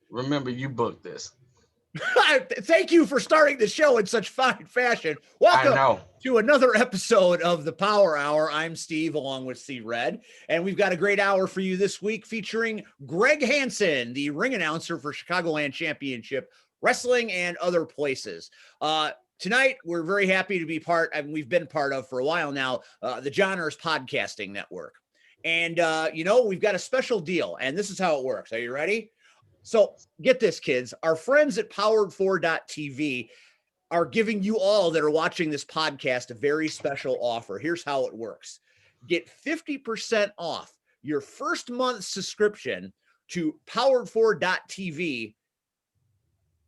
Remember, you booked this. Thank you for starting the show in such fine fashion. I Welcome know. to another episode of the Power Hour. I'm Steve, along with C Red, and we've got a great hour for you this week featuring Greg Hansen, the ring announcer for Chicagoland Championship Wrestling and other places. Tonight, we're very happy to be we've been part of for a while now, the Johners Podcasting Network. And, we've got a special deal, and this is how it works. Are you ready? So get this, kids. Our friends at powered4.tv are giving you all that are watching this podcast a very special offer. Here's how it works. Get 50% off your first month subscription to powered4.tv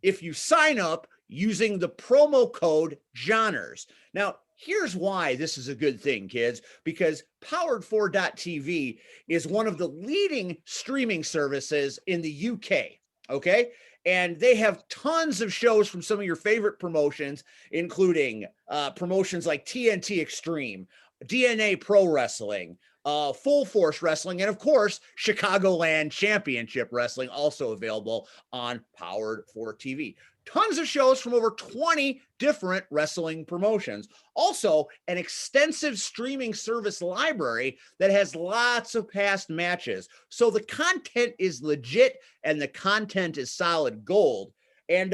if you sign up using the promo code JOHNERS. Now, here's why this is a good thing, kids, because powered4.tv is one of the leading streaming services in the UK, okay? And they have tons of shows from some of your favorite promotions, including promotions like TNT Extreme, DNA Pro Wrestling, Full Force Wrestling, and of course, Chicagoland Championship Wrestling, also available on Powered 4 TV. Tons of shows from over 20 different wrestling promotions. Also, an extensive streaming service library that has lots of past matches. So the content is legit and the content is solid gold. And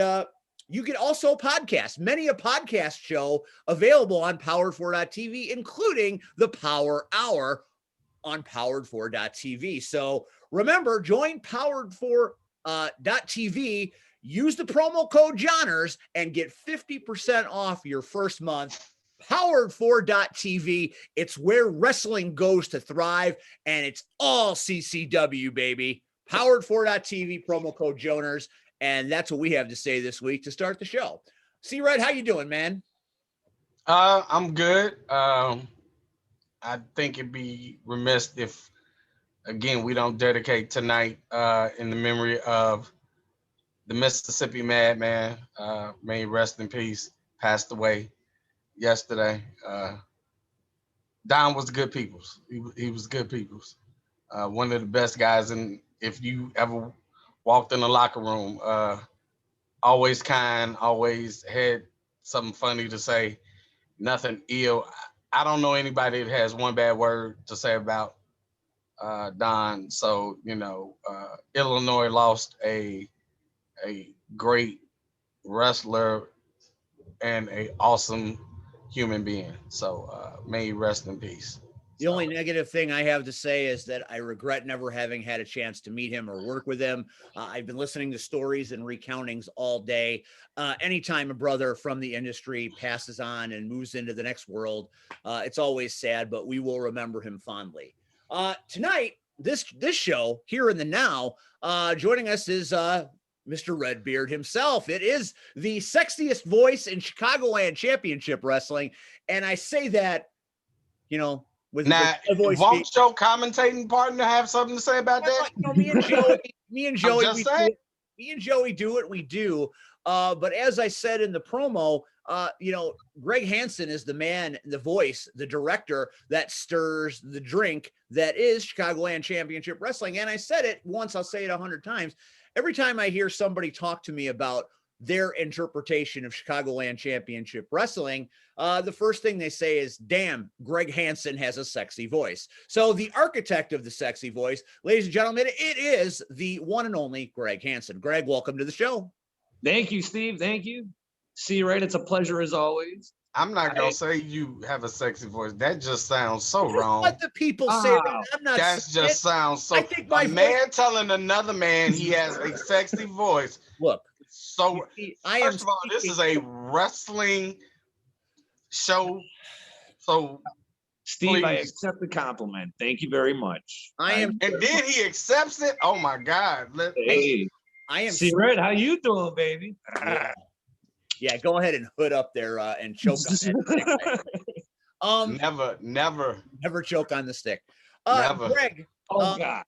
you can also podcast, many a podcast show available on powered4.tv, including the Power Hour on powered4.tv. So remember, join powered4.tv, use the promo code JOHNERS, and get 50% off your first month. Powered4.tv. It's where wrestling goes to thrive, and it's all CCW, baby. Powered4.tv, promo code JOHNERS, and that's what we have to say this week to start the show. C-Red, how you doing, man? I'm good. I think it'd be remiss if, again, we don't dedicate tonight in the memory of the Mississippi Madman. May he rest in peace. Passed away yesterday. Don was good people's. He was good people's. One of the best guys. And if you ever walked in the locker room, always kind, always had something funny to say, nothing ill. I don't know anybody that has one bad word to say about Don. So, Illinois lost a great wrestler and a awesome human being. So may he rest in peace. The only negative thing I have to say is that I regret never having had a chance to meet him or work with him. I've been listening to stories and recountings all day. Anytime a brother from the industry passes on and moves into the next world, it's always sad, but we will remember him fondly. Tonight, this show, Here in the Now, joining us is Mr. Redbeard himself. It is the sexiest voice in Chicagoland Championship Wrestling, and I say that, with now, won't your commentating partner have something to say about that? Me and Joey, do what we do. But as I said in the promo, Greg Hansen is the man, the voice, the director that stirs the drink that is Chicagoland Championship Wrestling. And I said it once, I'll say it 100 times. Every time I hear somebody talk to me about their interpretation of Chicagoland Championship Wrestling, the first thing they say is, damn, Greg Hansen has a sexy voice. So the architect of the sexy voice, ladies and gentlemen, it is the one and only Greg Hansen. Greg, welcome to the show. Thank you, Steve. Thank you. See, right? It's a pleasure as always. I'm not going to say you have a sexy voice. That just sounds so wrong. What the people say. I'm not. That just sounds so. A man telling another man he has a sexy voice. Look. So, first of all, this is a wrestling show. So, Steve, please. I accept the compliment. Thank you very much. And then he accepts it. Oh my God! Hey, I am. See, Red, how you doing, baby? Yeah, go ahead and hood up there and choke on that. Never choke on the stick. Never. Greg. Oh God.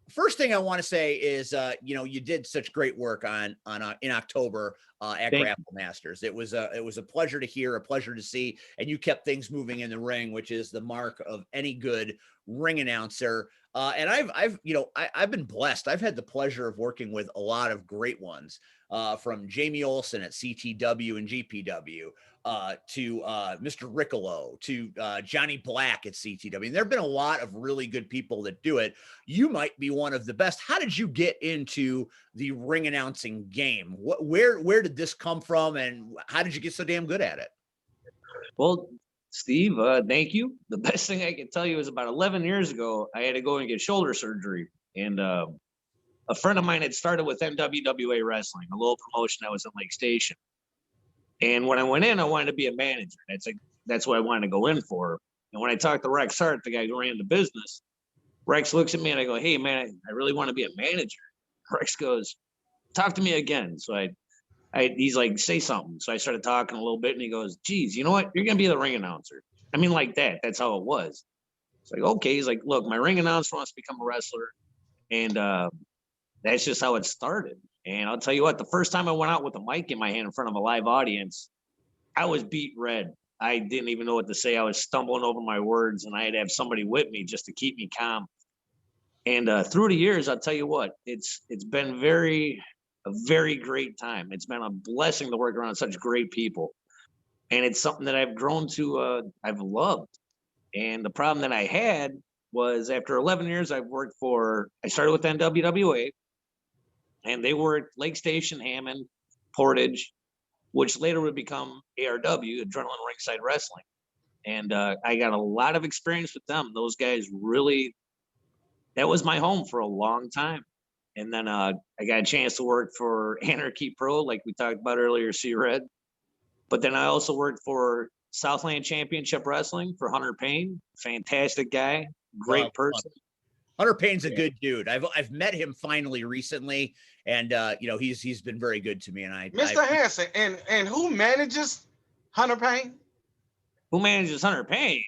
First thing I want to say is, you did such great work in October at Grapple Masters. It was a pleasure to hear, a pleasure to see, and you kept things moving in the ring, which is the mark of any good ring announcer. And I've been blessed. I've had the pleasure of working with a lot of great ones, from Jamie Olson at CTW and GPW, to Mr. Riccolo, to Johnny Black at CTW. And there have been a lot of really good people that do it. You might be one of the best. How did you get into the ring announcing game? Where did this come from, and how did you get so damn good at it? Well, Steve, thank you. The best thing I can tell you is about 11 years ago, I had to go and get shoulder surgery. And a friend of mine had started with NWWA Wrestling, a little promotion that was in Lake Station. And when I went in, I wanted to be a manager. That's what I wanted to go in for. And when I talked to Rex Hart, the guy who ran the business, Rex looks at me and I go, "Hey, man, I really want to be a manager." Rex goes, "Talk to me again." So he's like, "Say something." So I started talking a little bit, and he goes, "Geez, you know what? You're gonna be the ring announcer." I mean, like that. That's how it was. It's like, okay. He's like, "Look, my ring announcer wants to become a wrestler," and that's just how it started. And I'll tell you what, the first time I went out with a mic in my hand in front of a live audience, I was beat red. I didn't even know what to say. I was stumbling over my words, and I had to have somebody with me just to keep me calm. And through the years, I'll tell you what, it's been a very great time. It's been a blessing to work around such great people. And it's something that I've grown to, I've loved. And the problem that I had was after 11 years, I started with NWWA, and they were at Lake Station, Hammond, Portage, which later would become ARW, Adrenaline Ringside Wrestling. And I got a lot of experience with them. Those guys really, that was my home for a long time. And then I got a chance to work for Anarchy Pro, like we talked about earlier, C-Red. But then I also worked for Southland Championship Wrestling for Hunter Payne. Fantastic guy, great person. Hunter Payne's a good dude. I've met him finally recently, and he's been very good to me. And Mr. Hansen, and who manages Hunter Payne? Who manages Hunter Payne?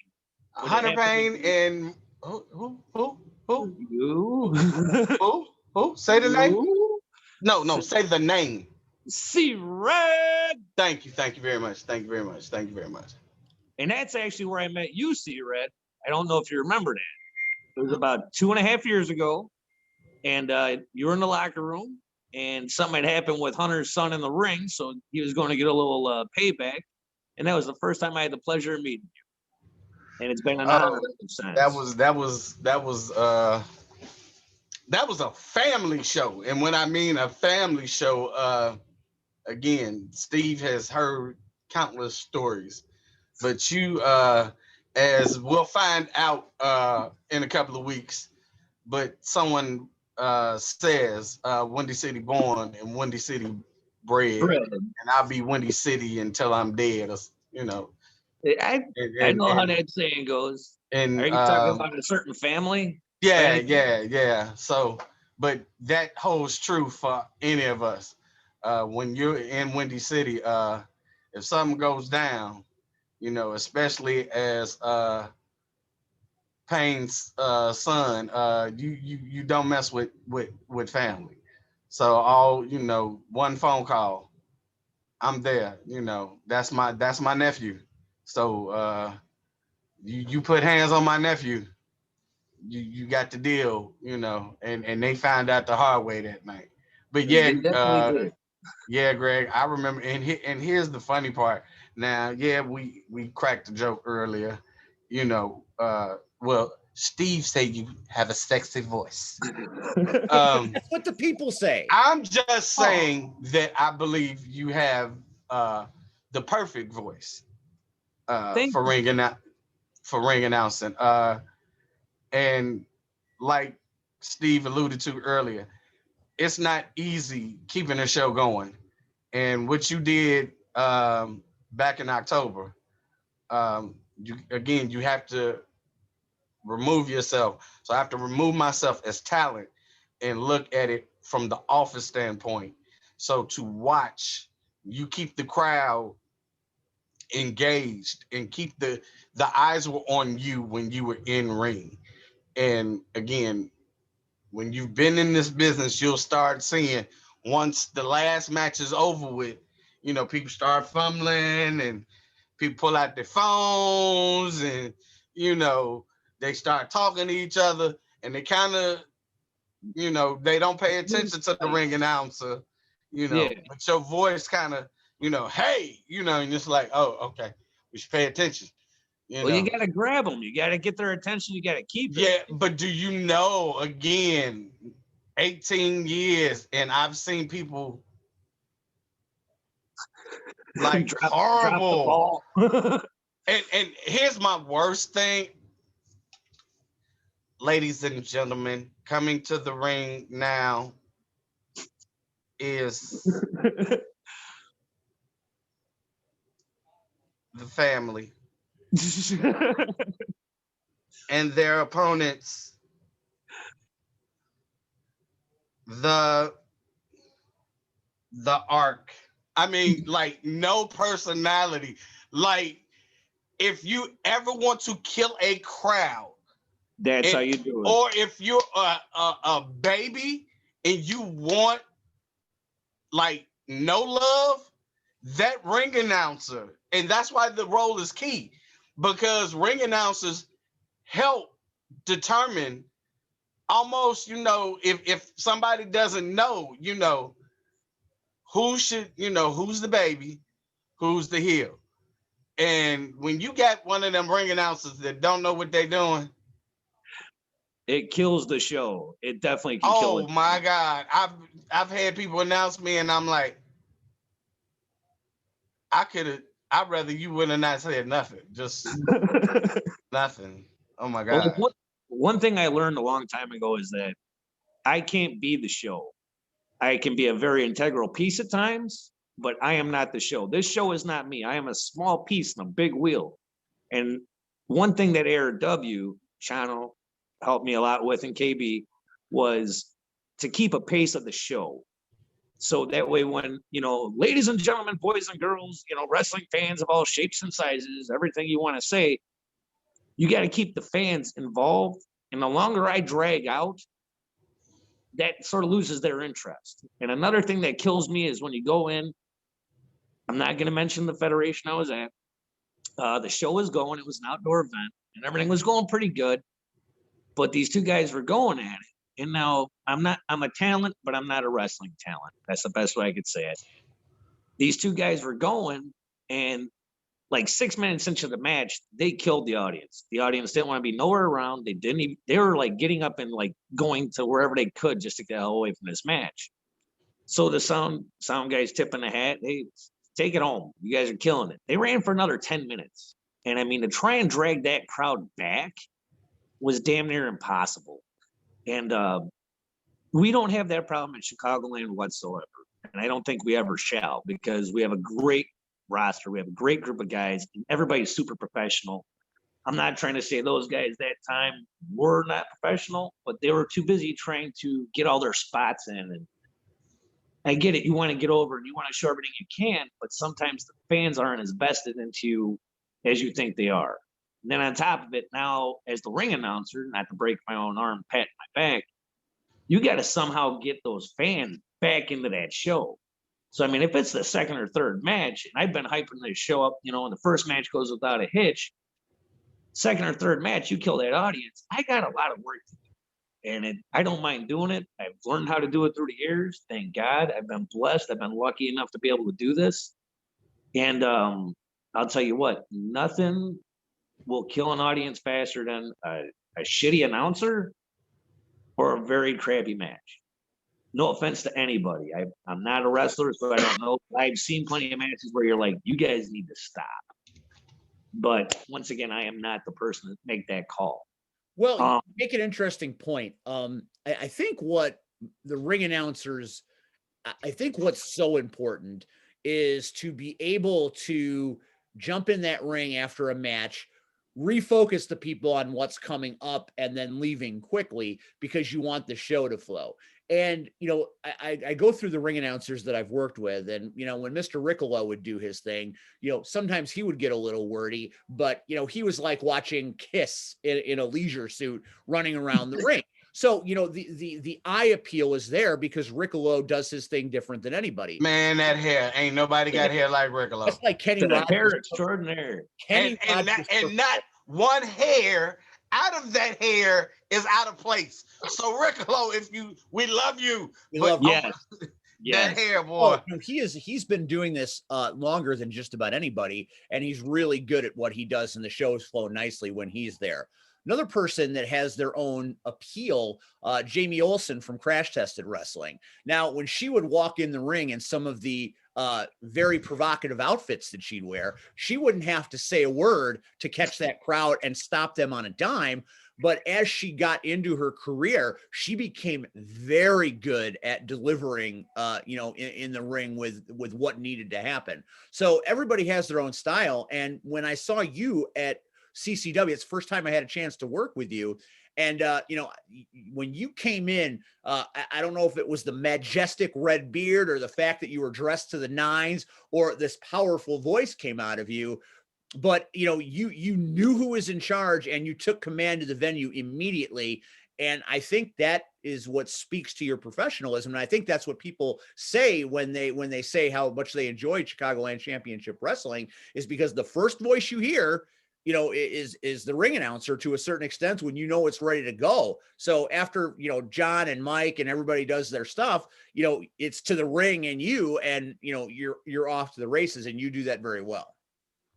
Hunter Payne and who? Who? Say the name. No. Say the name. C-Red. Thank you very much. And that's actually where I met you, C-Red. I don't know if you remember that. It was about 2.5 years ago, and you were in the locker room, and something had happened with Hunter's son in the ring, so he was going to get a little payback, and that was the first time I had the pleasure of meeting you. And it's been an honor since. That was a family show, and when I mean a family show, again, Steve has heard countless stories, but you, as we'll find out in a couple of weeks, but someone says Windy City born and Windy City bred, and I'll be Windy City until I'm dead, I know how that saying goes. And are you talking about a certain family? Yeah. So, but that holds true for any of us. When you're in Windy City, if something goes down, especially as Payne's son, you don't mess with family. So one phone call, I'm there. That's my nephew. So you put hands on my nephew, you got the deal, and they found out the hard way that night. But yeah, Greg, I remember, and here's the funny part. Now, we cracked the joke earlier, well, Steve said you have a sexy voice. That's what the people say. I'm just saying that I believe you have the perfect voice for ring announcing. And like Steve alluded to earlier, it's not easy keeping a show going. And what you did back in October, you have to remove yourself. So I have to remove myself as talent and look at it from the office standpoint. So to watch you keep the crowd engaged and keep the eyes were on you when you were in ring. And again, when you've been in this business, you'll start seeing once the last match is over with, people start fumbling and people pull out their phones and, they start talking to each other. and they kind of, they don't pay attention to the ring announcer, Yeah. but your voice kind of, hey, and it's like, oh, okay, we should pay attention. Well, you got to grab them. You got to get their attention. You got to keep it. Yeah, but do you know, again, 18 years, and I've seen people like horrible. Drop the ball. And here's my worst thing. Ladies and gentlemen, coming to the ring now is the family and their opponents, the arc. I mean, like, no personality. Like, if you ever want to kill a crowd, that's how you do it. Or if you're a baby and you want, like, no love, that ring announcer, and that's why the role is key, because ring announcers help determine almost, if somebody doesn't know, who should, who's the baby, who's the heel. And when you got one of them ring announcers that don't know what they're doing, it kills the show. It definitely can kill it. Oh my God. I've had people announce me and I'm like, I'd rather you would have not said nothing. Just nothing. Oh my God. Well, one thing I learned a long time ago is that I can't be the show. I can be a very integral piece at times, but I am not the show. This show is not me. I am a small piece in a big wheel. And one thing that ARW channel helped me a lot with, and KB, was to keep a pace of the show. So that way when, ladies and gentlemen, boys and girls, wrestling fans of all shapes and sizes, everything you want to say, you got to keep the fans involved. And the longer I drag out, that sort of loses their interest. And another thing that kills me is when you go in, I'm not going to mention the federation I was at. The show was going, it was an outdoor event, and everything was going pretty good. But these two guys were going at it. And now I'm a talent, but I'm not a wrestling talent. That's the best way I could say it. These two guys were going, and like 6 minutes into the match, they killed the audience. The audience didn't want to be nowhere around. They were like getting up and like going to wherever they could just to get away from this match. So the sound guys tipping the hat, hey, take it home. You guys are killing it. They ran for another 10 minutes. And I mean, to try and drag that crowd back was damn near impossible. And we don't have that problem in Chicagoland whatsoever. And I don't think we ever shall, because we have a great roster. We have a great group of guys, and everybody's super professional. I'm not trying to say those guys that time were not professional, but they were too busy trying to get all their spots in. And I get it. You want to get over and you want to show everything you can, but sometimes the fans aren't as vested into you as you think they are. And then on top of it, now as the ring announcer, not to break my own arm, pat my back, you got to somehow get those fans back into that show. So, I mean, if it's the second or third match, and I've been hyping this show up, and the first match goes without a hitch, second or third match, you kill that audience. I got a lot of work to do. And I don't mind doing it. I've learned how to do it through the years. Thank God. I've been blessed. I've been lucky enough to be able to do this. And I'll tell you what, nothing will kill an audience faster than a shitty announcer or a very crappy match. No offense to anybody. I'm not a wrestler, so I don't know. I've seen plenty of matches where you're like, you guys need to stop. But once again, I am not the person to make that call. Well, you make an interesting point. I think what the ring announcers, I think what's so important is to be able to jump in that ring after a match, refocus the people on what's coming up, and then leaving quickly because you want the show to flow. And, I go through the ring announcers that I've worked with, and, when Mr. Riccolo would do his thing, sometimes he would get a little wordy, but, he was like watching Kiss in a leisure suit running around the ring. So, the eye appeal is there because Riccolo does his thing different than anybody. Man, that hair, ain't nobody got hair like Riccolo. That's like Kenny Rogers. Hair extraordinaire. And not one hair out of that hair is out of place. So Riccolo, we love you. But Yes. that hair, boy. Oh, no, he's been doing this longer than just about anybody, and he's really good at what he does, and the shows flow nicely when he's there. Another person that has their own appeal, Jamie Olson from Crash Tested Wrestling. Now, when she would walk in the ring in some of the very provocative outfits that she'd wear, she wouldn't have to say a word to catch that crowd and stop them on a dime. But as she got into her career, she became very good at delivering, in the ring with what needed to happen. So everybody has their own style. And when I saw you at CCW, it's the first time I had a chance to work with you. And, when you came in, I don't know if it was the majestic red beard or the fact that you were dressed to the nines or this powerful voice came out of you. But you knew who was in charge and you took command of the venue immediately. And I think that is what speaks to your professionalism. And I think that's what people say when they say how much they enjoy Chicagoland Championship Wrestling, is because the first voice you hear, is the ring announcer to a certain extent when it's ready to go. So after, John and Mike and everybody does their stuff, it's to the ring and you're off to the races, and you do that very well.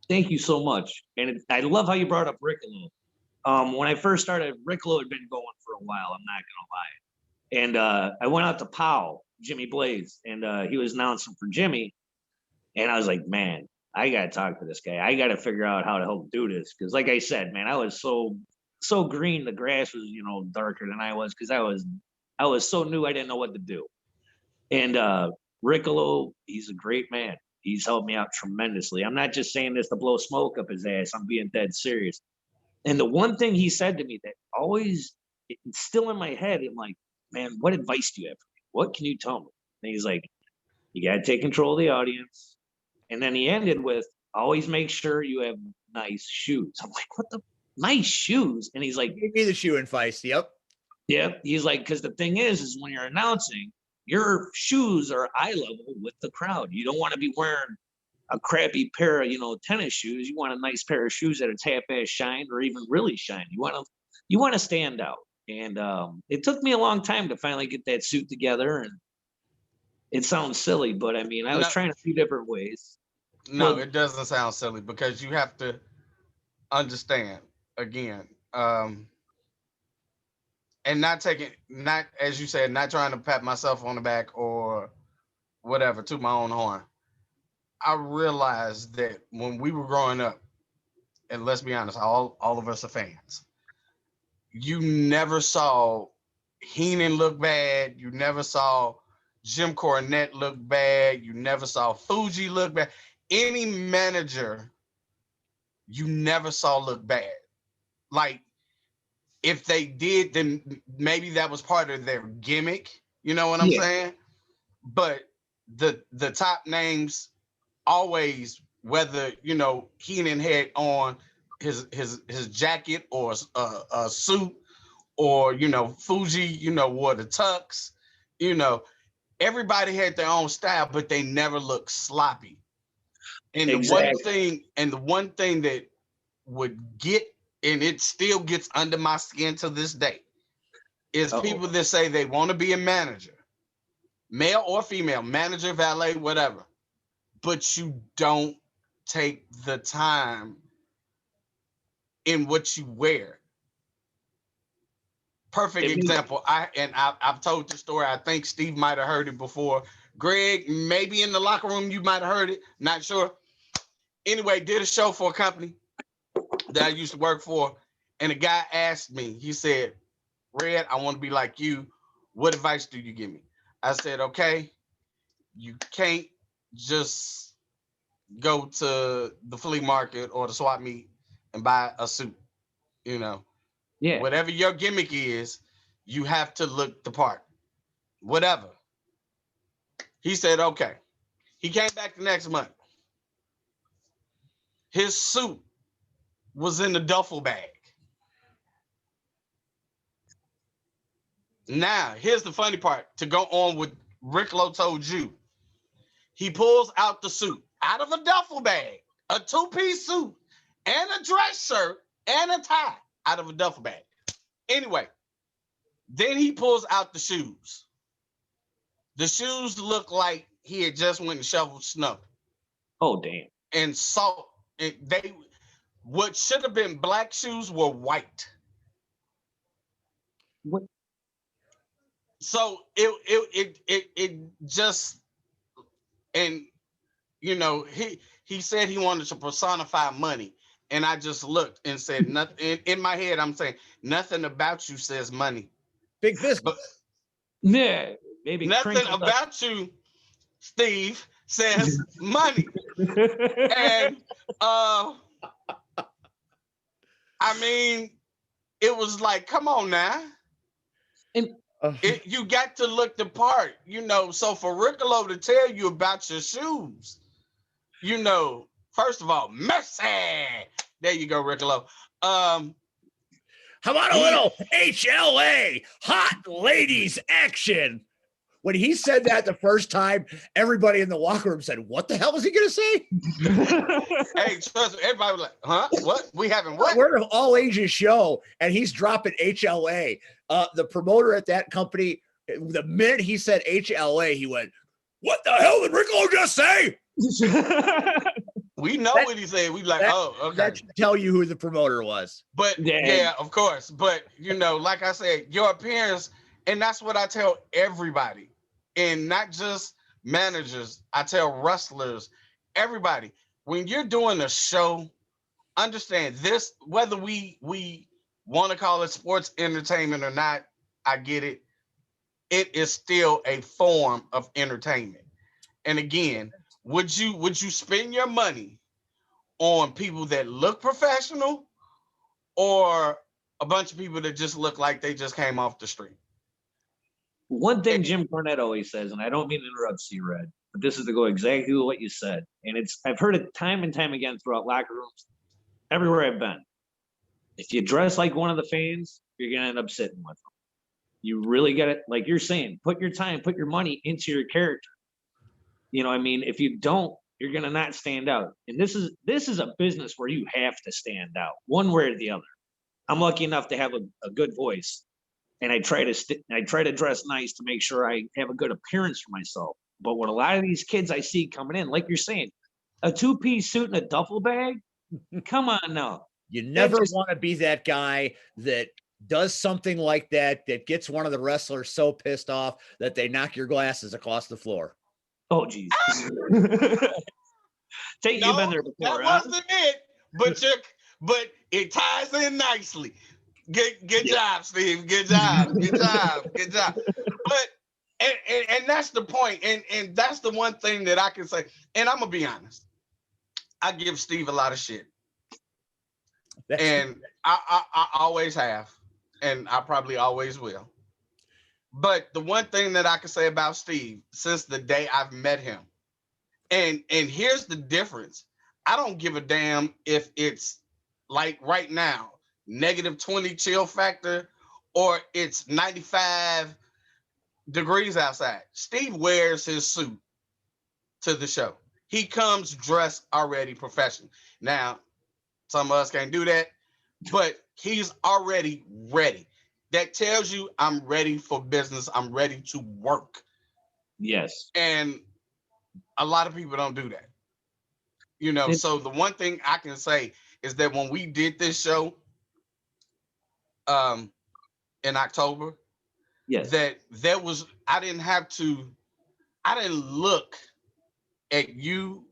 Thank you so much. And I love how you brought up Riccolo. When I first started, Riccolo had been going for a while, I'm not going to lie. And I went out to Powell, Jimmy Blaze, and he was announcing for Jimmy. And I was like, man, I got to talk to this guy. I got to figure out how to help do this. Because like I said, man, I was so green. The grass was, darker than I was, because I was so new. I didn't know what to do. And Riccolo, he's a great man. He's helped me out tremendously. I'm not just saying this to blow smoke up his ass. I'm being dead serious. And the one thing he said to me that always, it's still in my head, I'm like, man, what advice do you have for me? What can you tell me? And he's like, you got to take control of the audience. And then he ended with, always make sure you have nice shoes. I'm like, what the nice shoes? And he's like, give me the shoe and feist. Yep. Yep. He's like, because the thing is when you're announcing, your shoes are eye level with the crowd. You don't want to be wearing a crappy pair of, tennis shoes. You want a nice pair of shoes that are half-ass shine or even really shine. You want to stand out. And it took me a long time to finally get that suit together. And it sounds silly, but I mean, I was trying a few different ways. No, it doesn't sound silly, because you have to understand again. And not as you said, not trying to pat myself on the back or whatever, to my own horn. I realized that when we were growing up, and let's be honest, all of us are fans, you never saw Heenan look bad. You never saw Jim Cornette look bad. You never saw Fuji look bad. Any manager you never saw look bad. Like, if they did, then maybe that was part of their gimmick. You know what I'm saying? But the top names always, whether Heenan had on his jacket or a suit, or Fuji wore the tux. Everybody had their own style, but they never looked sloppy. And Exactly. the one thing that would get, and it still gets under my skin to this day, is people that say they want to be a manager, male or female, manager, valet, whatever, but you don't take the time in what you wear. Perfect example. I've told the story. I think Steve might have heard it before. Greg, maybe in the locker room, you might have heard it. Not sure. Anyway, did a show for a company that I used to work for. And a guy asked me, he said, Red, I want to be like you. What advice do you give me? I said, okay, you can't just go to the flea market or the swap meet and buy a suit. Whatever your gimmick is, you have to look the part. Whatever. He said, okay. He came back the next month. His suit was in the duffel bag. Now, here's the funny part to go on with Rick Lowe told you. He pulls out the suit out of a duffel bag, a two-piece suit, and a dress shirt, and a tie. out of a duffel bag. Anyway, then he pulls out the shoes. The shoes look like he had just went and shoveled snow. Oh, damn. And salt. They what should have been black shoes were white. What? So it just, and you know, he said he wanted to personify money. And I just looked and said nothing. In my head, I'm saying nothing about you says money. Big business. But Yeah, maybe nothing about you, Steve, says money. And I mean, it was like, come on now. And You got to look the part, you know. So for Riccolo to tell you about your shoes, you know, first of all, mercy. There you go, Riccolo. How about a little HLA, hot ladies action? When he said that the first time, everybody in the locker room said, "What the hell was he going to say?" Hey, trust me, everybody was like, "Huh? What? We having what?" We're an all ages show, and he's dropping HLA. The promoter at that company, the minute he said HLA, he went, "What the hell did Riccolo just say?" We know what he said. We like, oh, okay. That should tell you who the promoter was. But yeah, of course. But you know, like I said, your appearance, and that's what I tell everybody, and not just managers. I tell wrestlers, everybody, when you're doing a show, understand this. Whether we want to call it sports entertainment or not, I get it. It is still a form of entertainment. And again, would you spend your money on people that look professional or a bunch of people that just look like they just came off the street? One thing Jim Cornette always says, and I don't mean to interrupt you, Red, but this is to go exactly with what you said. And I've heard it time and time again throughout locker rooms, everywhere I've been. If you dress like one of the fans, you're going to end up sitting with them. You really got to, like you're saying, put your time, put your money into your character. You know what I mean? If you don't, you're going to not stand out. And this is a business where you have to stand out one way or the other. I'm lucky enough to have a good voice, and I try to dress nice to make sure I have a good appearance for myself. But with a lot of these kids I see coming in, like you're saying, a 2-piece suit and a duffel bag, come on now. You never want to be that guy that does something like that gets one of the wrestlers so pissed off that they knock your glasses across the floor. Oh, geez. You've been there before. That wasn't it, but it ties in nicely. Good job, Steve. Good job. But and that's the point. And that's the one thing that I can say. And I'm gonna be honest. I give Steve a lot of shit. And I always have. And I probably always will. But the one thing that I can say about Steve since the day I've met him, and here's the difference. I don't give a damn if it's like right now, -20 chill factor, or it's 95 degrees outside. Steve wears his suit to the show. He comes dressed already professional. Now, some of us can't do that, but he's already ready. That tells you I'm ready for business. I'm ready to work. Yes. And a lot of people don't do that. You know, so the one thing I can say is that when we did this show in October, yes, that there was, I didn't look at you,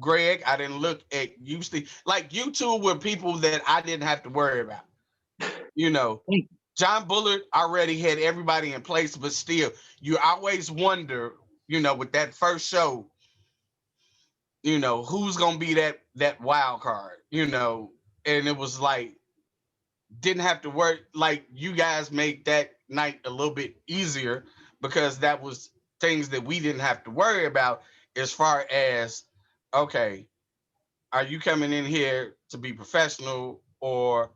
Greg. I didn't look at you, Steve. Like, you two were people that I didn't have to worry about. You know, John Bullard already had everybody in place, but still, you always wonder, you know, with that first show, you know, who's gonna be that wild card, you know. And it was like, didn't have to work. Like, you guys made that night a little bit easier because that was things that we didn't have to worry about as far as, okay, are you coming in here to be professional, or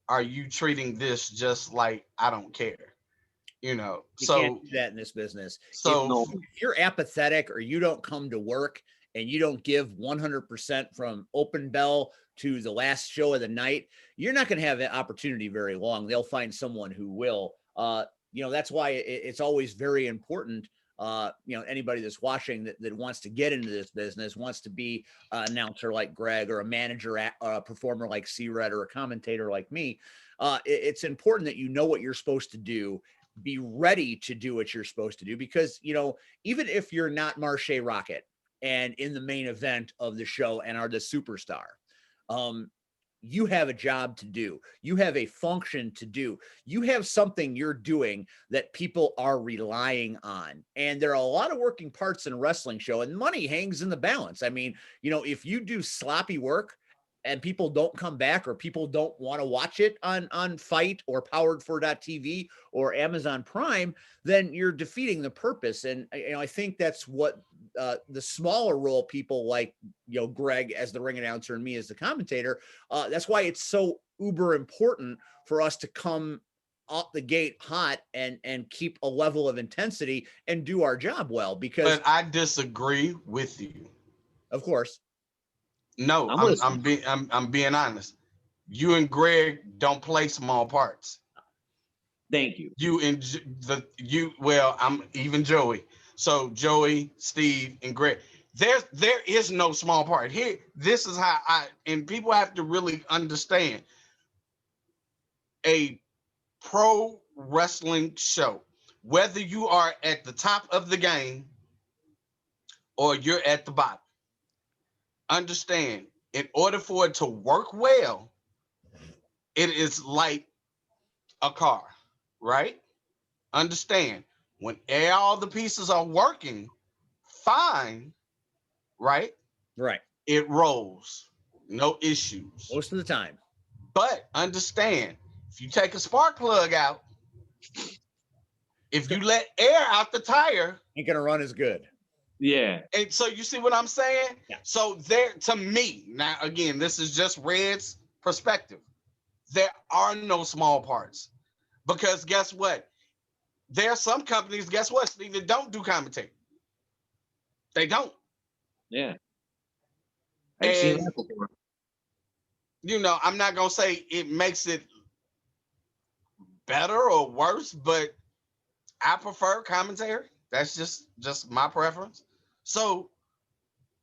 are you treating this just like I don't care? You know, you can't do that in this business. So if you're apathetic or you don't come to work and you don't give 100% from open bell to the last show of the night, you're not going to have that opportunity very long. They'll find someone who will. That's why it's always very important. Anybody that's watching that wants to get into this business, wants to be an announcer like Greg, or a manager, a performer like C-Red, or a commentator like me. It's important that you know what you're supposed to do, be ready to do what you're supposed to do, because, even if you're not Marche Rocket and in the main event of the show and are the superstar, you have a job to do. You have a function to do. You have something you're doing that people are relying on. And there are a lot of working parts in a wrestling show, and money hangs in the balance. I mean, if you do sloppy work and people don't come back, or people don't want to watch it on Fight or Powered4.tv or Amazon Prime, then you're defeating the purpose. And I think that's what the smaller role people like Greg as the ring announcer and me as the commentator, that's why it's so uber important for us to come out the gate hot and keep a level of intensity and do our job well. Because But I disagree with you. Of course. No, I'm being honest. You and Greg don't play small parts. Thank you. I'm even Joey. So Joey, Steve, and Greg. There is no small part here. This is how and people have to really understand. A pro wrestling show, whether you are at the top of the game or you're at the bottom, understand, in order for it to work well, it is like a car, right? Understand, when all the pieces are working fine, right? Right. It rolls, no issues. Most of the time. But understand, if you take a spark plug out, if you let air out the tire, ain't gonna run as good. Yeah. And so you see what I'm saying? Yeah. So there, to me, now again, this is just Red's perspective. There are no small parts, because guess what? There are some companies, guess what, Steve, that don't do commentary. They don't. Yeah. I've seen that before. I'm not gonna say it makes it better or worse, but I prefer commentary. That's just my preference. So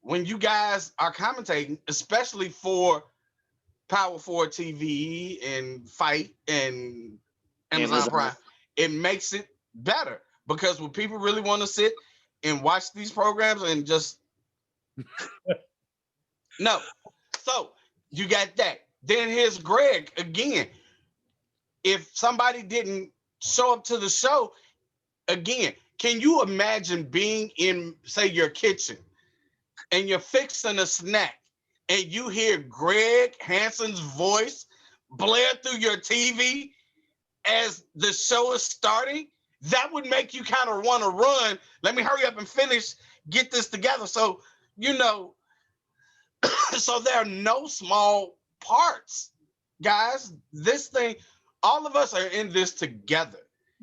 when you guys are commentating, especially for Power 4 TV and Fight and Amazon Prime, it makes it better, because when people really want to sit and watch these programs and just no. So you got that. Then here's Greg again. If somebody didn't show up to the show, again, can you imagine being in, say, your kitchen and you're fixing a snack and you hear Greg Hansen's voice blare through your TV as the show is starting? That would make you kind of want to run. Let me hurry up and finish, get this together. So, so there are no small parts, guys. This thing, all of us are in this together.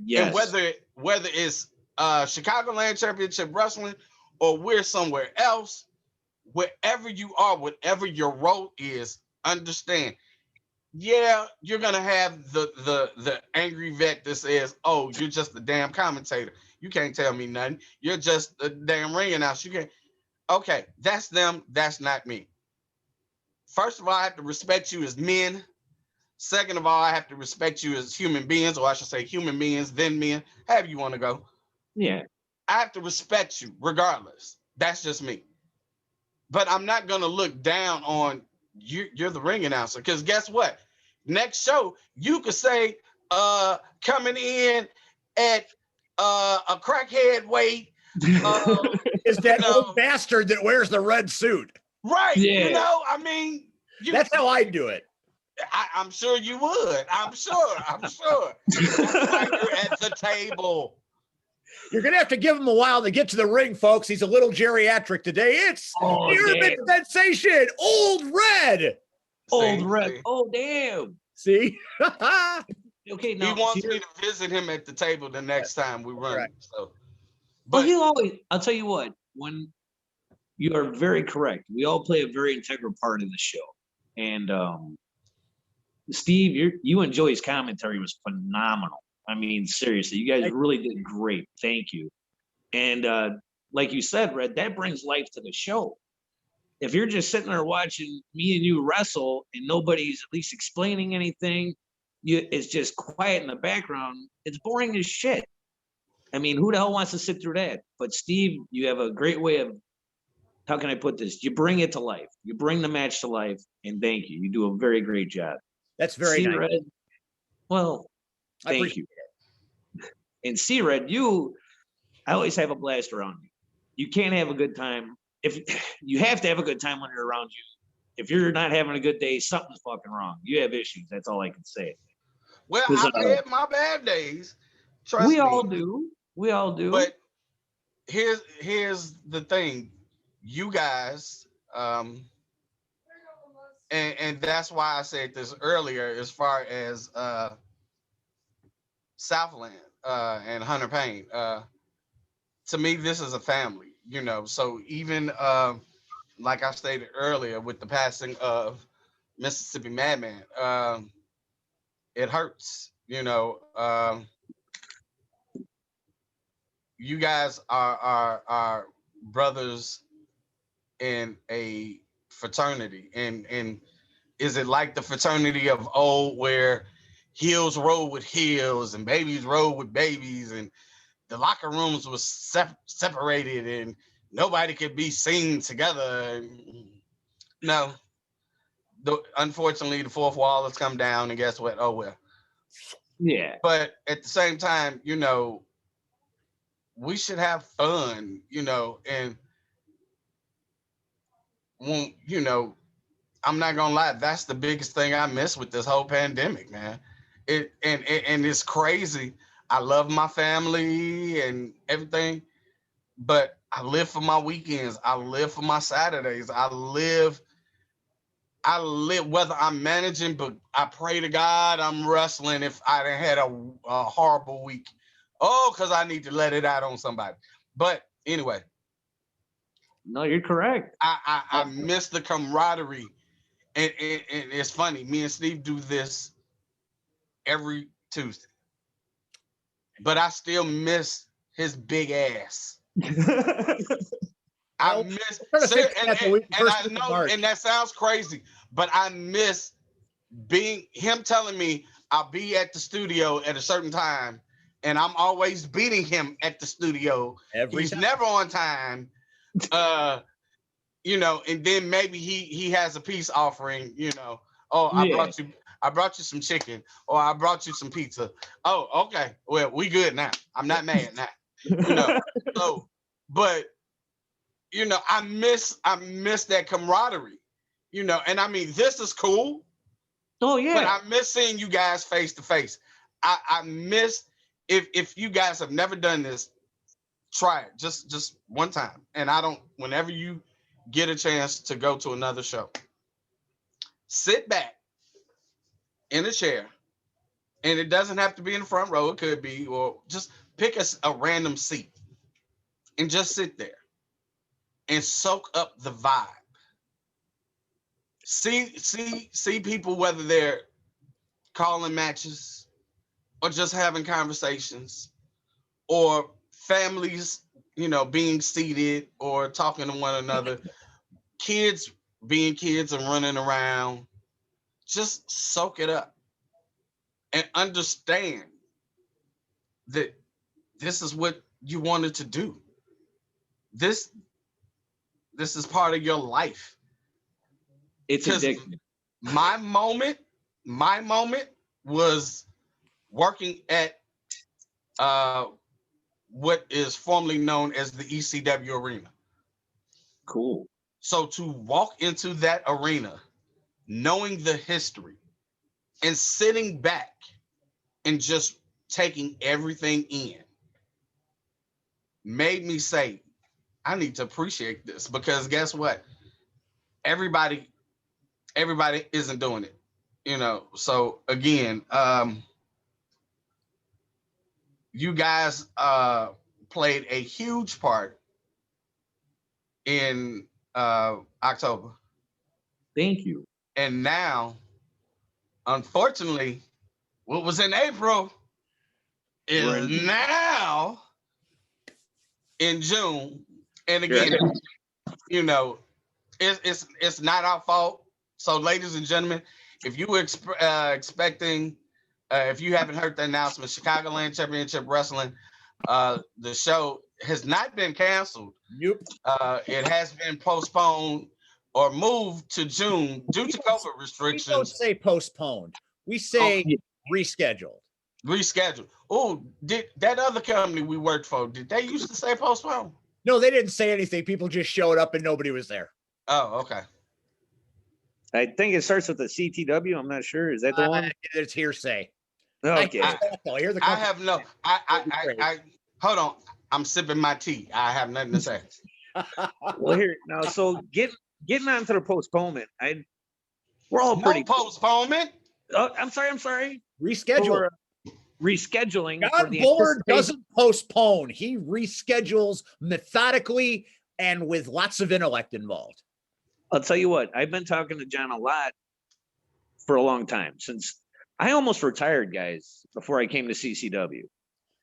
Yes. And whether it's Chicagoland Championship Wrestling or we're somewhere else, wherever you are, whatever your role is, understand. Yeah, you're gonna have the angry vet that says, "Oh, you're just a damn commentator. You can't tell me nothing. You're just a damn ring announcer. You can't." Okay, that's them. That's not me. First of all, I have to respect you as men. Second of all, I have to respect you as human beings, or I should say human beings, then men, however you want to go. Yeah. I have to respect you regardless. That's just me. But I'm not going to look down on you. You're the ring announcer. Because guess what? Next show, you could say, coming in at a crackhead weight. Is that old bastard that wears the red suit. Right. Yeah. I mean. That's how I do it. I'm sure you would. I'm sure. That's why you're at the table. You're going to have to give him a while to get to the ring, folks. He's a little geriatric today. It's the urban sensation, Old Red. Old Red. Oh, damn. See? Okay, now he wants me to visit him at the table the next time we run. Right. So, but he'll always, I'll tell you what, when You are very correct. We all play a very integral part in the show. And Steve, you and Joey's commentary was phenomenal. I mean, seriously, you guys really did great. Thank you. And like you said, Red, that brings life to the show. If you're just sitting there watching me and you wrestle and nobody's at least explaining anything, it's just quiet in the background, it's boring as shit. I mean, who the hell wants to sit through that? But Steve, you have a great way of, how can I put this? You bring it to life. You bring the match to life, and thank you. You do a very great job. That's very nice. Red, well, thank you. And Red, I always have a blast around you. You can't have a good time. If you have to have a good time when you're around you. If you're not having a good day, something's fucking wrong. You have issues. That's all I can say. Well, I've had my bad days. Trust me. We all do. We all do. But here's the thing. You guys, and that's why I said this earlier as far as Southland and Hunter Payne. To me, this is a family, you know. So even like I stated earlier, with the passing of Mississippi Madman, it hurts, you know. You guys are brothers in a fraternity, and is it like the fraternity of old where heels roll with heels and babies roll with babies, and the locker rooms was separated and nobody could be seen together? No. Unfortunately, the fourth wall has come down, and guess what? Oh, well. Yeah. But at the same time, you know, we should have fun, you know, and when, you know, I'm not gonna lie, that's the biggest thing I miss with this whole pandemic, man. And it's crazy. I love my family and everything, but I live for my weekends. I live for my Saturdays. I live whether I'm managing, but I pray to God I'm wrestling if I done had a horrible week. Oh, because I need to let it out on somebody. But anyway. No, you're correct. I miss the camaraderie. And it's funny, me and Steve do this every Tuesday. But I still miss his big ass. I miss, and I know, and that sounds crazy, but I miss him telling me I'll be at the studio at a certain time, and I'm always beating him at the studio. He's never on time. You know, and then maybe he has a peace offering, you know. Oh, I brought you some chicken, or I brought you some pizza. Oh, okay. Well, we good now. I'm not mad now. You know. So, but you know, I miss that camaraderie. You know, and I mean, this is cool. Oh yeah. But I miss seeing you guys face to face. I miss, if you guys have never done this, try it just one time. And whenever you get a chance to go to another show, sit back in a chair, and it doesn't have to be in the front row. It could be, or just pick a random seat and just sit there and soak up the vibe. See people, whether they're calling matches or just having conversations, or families, you know, being seated or talking to one another, kids being kids and running around. Just soak it up and understand that this is what you wanted to do. This is part of your life. It's addictive. My moment was working at what is formerly known as the ECW arena. Cool. So to walk into that arena, knowing the history and sitting back and just taking everything in, made me say, I need to appreciate this, because guess what? Everybody isn't doing it, you know. So again, you guys played a huge part in October. Thank you. And now, unfortunately, what was in April is now in June. And again, you know, it's not our fault. So, ladies and gentlemen, if you were expecting, if you haven't heard the announcement, Chicagoland Championship Wrestling, the show has not been canceled. Nope. It has been postponed or moved to June due to COVID restrictions. We don't say postponed. We say rescheduled. Rescheduled. Oh, did that other company we worked for, did they used to say postponed? No, they didn't say anything. People just showed up and nobody was there. Oh, okay. I think it starts with the CTW. I'm not sure. Is that the one? It's hearsay. Okay. I have no. I hold on. I'm sipping my tea. I have nothing to say. Well, here now. So getting on to the postponement. We're all pretty postponement. I'm sorry. Reschedule. Rescheduling. God Bullard doesn't postpone. He reschedules methodically and with lots of intellect involved. I'll tell you what. I've been talking to John a lot for a long time, since I almost retired, guys, before I came to CCW.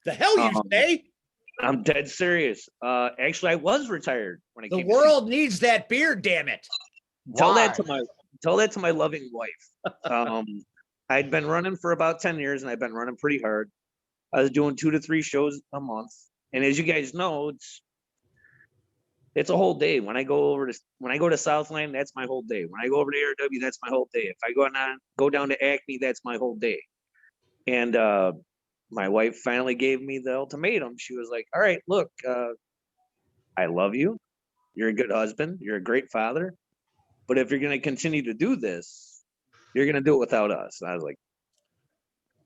The hell you say? I'm dead serious. Actually, I was retired when I came. The world needs that beer, damn it. Tell that to my loving wife. I'd been running for about 10 years, and I've been running pretty hard. I was doing 2 to 3 shows a month, and as you guys know, it's a whole day. When I go to Southland, that's my whole day. When I go over to ARW, that's my whole day. If I go down to Acme, that's my whole day. And my wife finally gave me the ultimatum. She was like, all right, look, I love you. You're a good husband. You're a great father. But if you're going to continue to do this, you're going to do it without us. And I was like,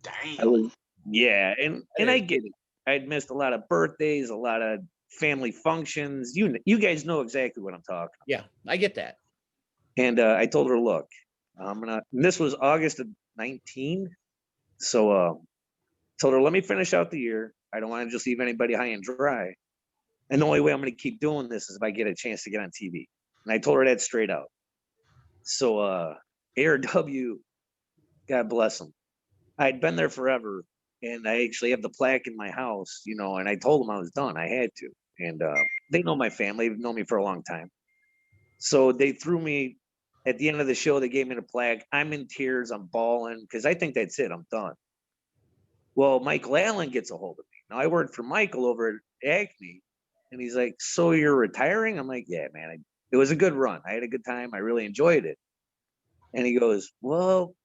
dang. And I get it. I'd missed a lot of birthdays, a lot of family functions. You guys know exactly what I'm talking about. Yeah, I get that. And I told her, look, and this was August of 19. So told her, let me finish out the year. I don't want to just leave anybody high and dry. And the only way I'm going to keep doing this is if I get a chance to get on TV. And I told her that straight out. So ARW, God bless them. I'd been there forever. And I actually have the plaque in my house, and I told them I was done. I had to. And they know my family. They've known me for a long time. So they threw me at the end of the show. They gave me the plaque. I'm in tears. I'm bawling because I think that's it. I'm done. Well, Michael Allen gets a hold of me. Now, I worked for Michael over at Acme. And he's like, so you're retiring? I'm like, yeah, man. It was a good run. I had a good time. I really enjoyed it. And he goes, well,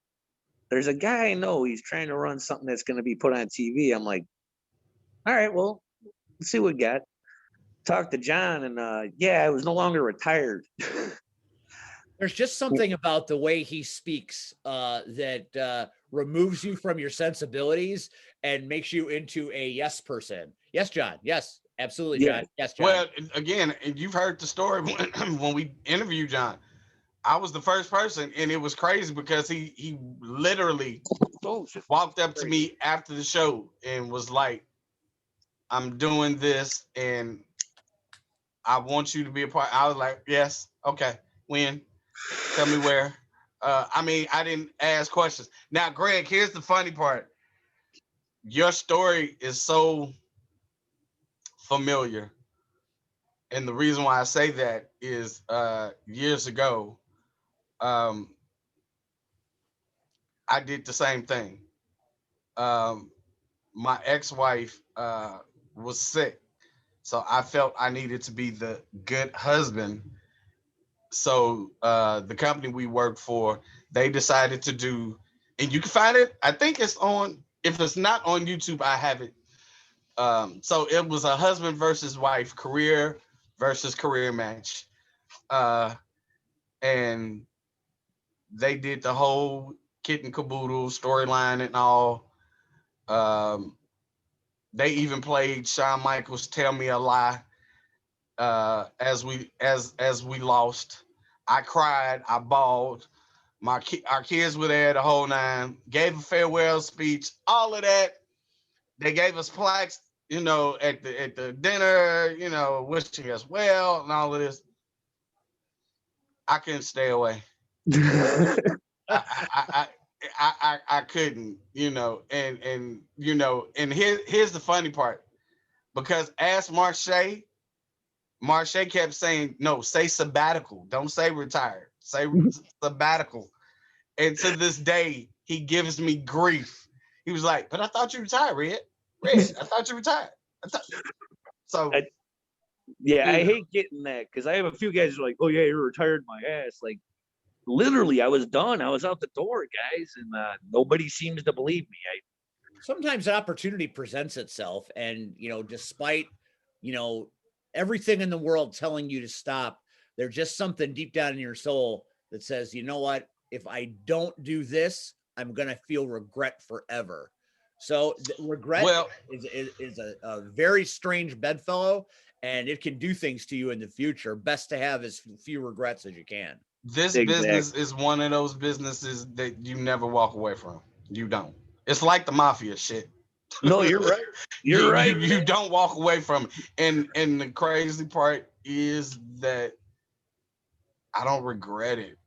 there's a guy I know. He's trying to run something that's going to be put on TV. I'm like, all right, well, let's see what we got. Talked to John, and I was no longer retired. There's just something about the way he speaks that removes you from your sensibilities and makes you into a yes person. Yes, John. Yes, absolutely, John. Yes, John. Well, again, you've heard the story when we interviewed John. I was the first person, and it was crazy because he literally walked up to me after the show and was like, I'm doing this, and I want you to be a part. I was like, yes, okay, when? Tell me where. I didn't ask questions. Now, Greg, here's the funny part. Your story is so familiar. And the reason why I say that is years ago, I did the same thing. My ex-wife was sick, so I felt I needed to be the good husband. So the company we worked for, they decided to do, and you can find it. I think it's on. If it's not on YouTube, I have it. So it was a husband versus wife, career versus career match, and they did the whole kit and caboodle storyline and all. They even played Shawn Michaels' "Tell Me a Lie" as we lost. I cried, I bawled. Our kids were there the whole nine. Gave a farewell speech, all of that. They gave us plaques, at the dinner, wishing us well and all of this. I couldn't stay away. I couldn't, and here's the funny part, because as Marche kept saying, no, say sabbatical, don't say retired, say sabbatical, and to this day he gives me grief. He was like, but I thought you retired, Red, I thought you retired. So yeah, I hate getting that, because I have a few guys who are like, oh yeah, you're retired my ass. Like, literally, I was done. I was out the door, guys, and nobody seems to believe me. Sometimes an opportunity presents itself, and despite everything in the world telling you to stop, there's just something deep down in your soul that says, you know what, if I don't do this, I'm gonna feel regret forever. So regret is a very strange bedfellow, and it can do things to you in the future. Best to have as few regrets as you can. this business is one of those businesses that you never walk away from. You don't. It's like the mafia shit. No, you're right. You're right. You don't walk away from it. And the crazy part is that I don't regret it.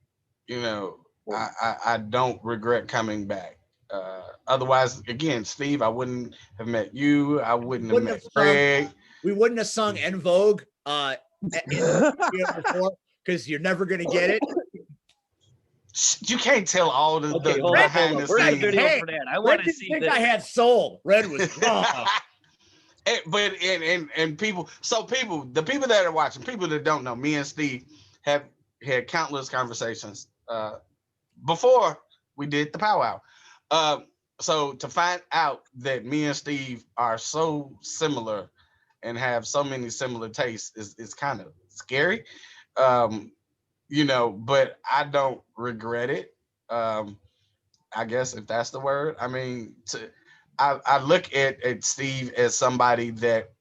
I don't regret coming back. Otherwise, again, Steve, I wouldn't have met you. I wouldn't have met Greg. We wouldn't have sung En Vogue before, because you're never gonna get it. You can't tell all the behind the scenes. Video for that. I want to see this. I had soul. Red was and people. So the people that are watching, people that don't know, me and Steve have had countless conversations before we did the powwow. So to find out that me and Steve are so similar and have so many similar tastes is kind of scary. But I don't regret it. I guess, if that's the word. I mean, I look at Steve as somebody that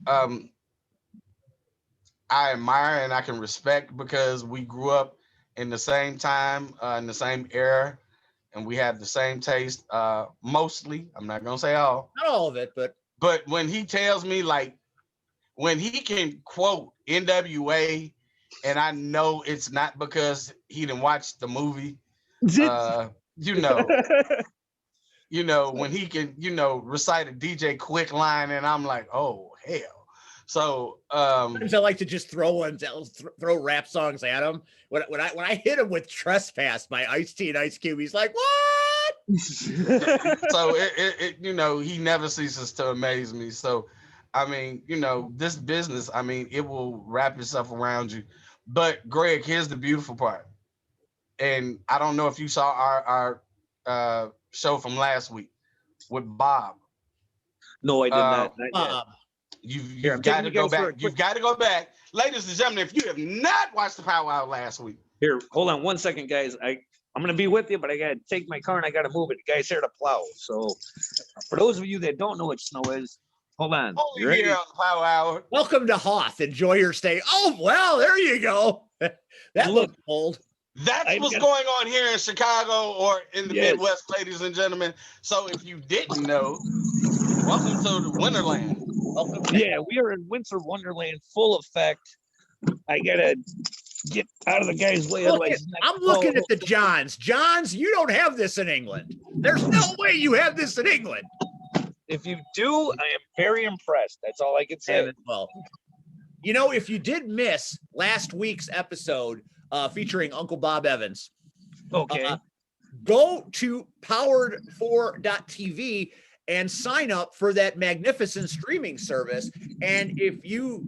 I admire and I can respect, because we grew up in the same time, in the same era, and we have the same taste. Mostly, I'm not gonna say all. Not all of it, but when he tells me, like, when he can quote NWA, and I know it's not because he didn't watch the movie, when he can, recite a DJ Quick line, and I'm like, oh hell. So sometimes I like to just throw rap songs at him. When I hit him with Trespass by Ice-T and Ice Cube, he's like, what? So he never ceases to amaze me. So I mean, this business, I mean, it will wrap itself around you. But Greg, here's the beautiful part. And I don't know if you saw our show from last week with Bob. No, I did not. Bob. You've got to go back. You've got to go back. Ladies and gentlemen, if you have not watched the powwow last week. Here, hold on 1 second, guys. I'm going to be with you, but I got to take my car and I got to move it. The guy's here to plow. So for those of you that don't know what snow is, hold on. Only here on the powwow. Welcome to Hoth. Enjoy your stay. Oh, well, there you go. That looks cold. That's what's going on here in Chicago or in the Midwest, ladies and gentlemen. So if you didn't know, welcome to the Wonderland. Yeah, we are in Winter Wonderland, full effect. I gotta get out of the guy's way. I'm looking at the Johns. Johns, you don't have this in England. There's no way you have this in England. If you do, I am very impressed. That's all I can say. Well, if you did miss last week's episode featuring Uncle Bob Evans, okay, go to powered4.tv and sign up for that magnificent streaming service. And if you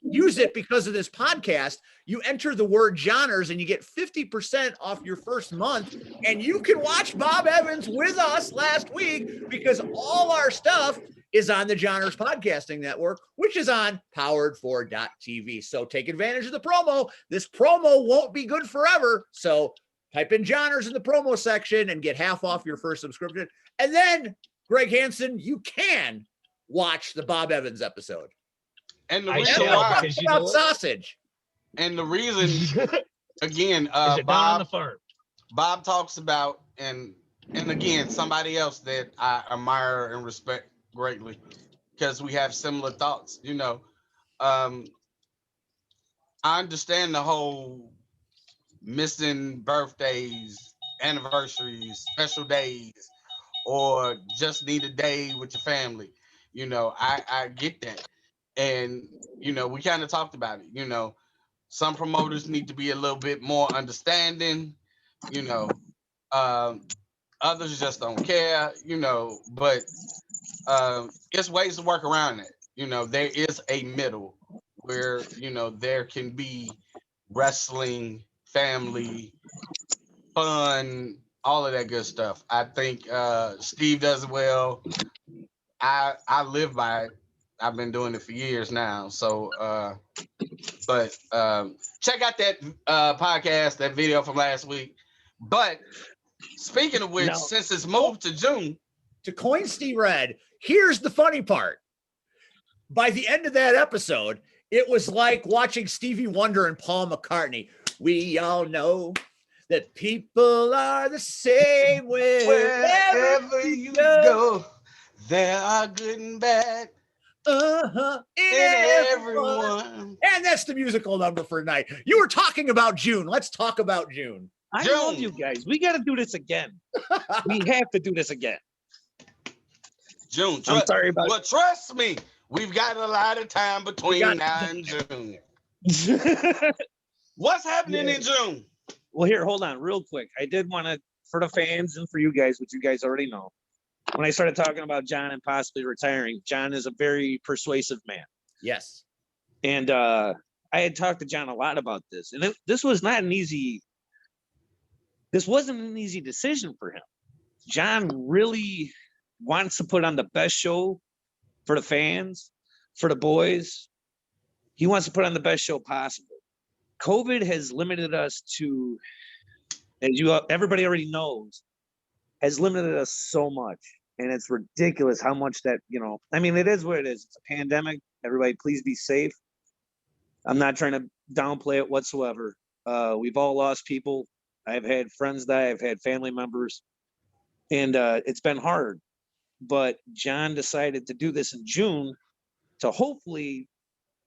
use it because of this podcast, you enter the word Johners and you get 50% off your first month. And you can watch Bob Evans with us last week, because all our stuff is on the Johners Podcasting Network, which is on powered4.tv. So take advantage of the promo. This promo won't be good forever. So type in Johners in the promo section and get half off your first subscription. And then, Greg Hansen, you can watch the Bob Evans episode. And the reason why, about sausage. And the reason, again, Bob talks about, and again, somebody else that I admire and respect greatly, because we have similar thoughts. I understand the whole missing birthdays, anniversaries, special days, or just need a day with your family. I get that. And, we kind of talked about it. Some promoters need to be a little bit more understanding, you know, um, others just don't care, but it's ways to work around it. There is a middle where, there can be wrestling, family, fun, all of that good stuff. I think Steve does it well. I live by it. I've been doing it for years now. So but check out that podcast, that video from last week. But speaking of which, Now, since it's moved to June, To coin Steve Red, here's the funny part. By the end of that episode, it was like watching Stevie Wonder and Paul McCartney. We all know that people are the same wherever you go, there are good and bad In in everyone. everyone. And that's the musical number for tonight. You were talking about June. Let's talk about June. I June. love you guys. We got to do this again. We have to do this again. June. I'm sorry about Well, trust me, we've got a lot of time between now and June. What's happening in June? Well, here, hold on real quick. I did want to, for the fans and for you guys, which you guys already know, when I started talking about John and possibly retiring, John is a very persuasive man. Yes. And I had talked to John a lot about this. And this wasn't an easy decision for him. John really wants to put on the best show for the fans, for the boys. He wants to put on the best show possible. COVID has limited us to, as everybody already knows, has limited us so much. And it's ridiculous how much that, it is what it is. It's a pandemic. Everybody, please be safe. I'm not trying to downplay it whatsoever. We've all lost people. I've had friends die. I've had family members. And it's been hard. But John decided to do this in June to hopefully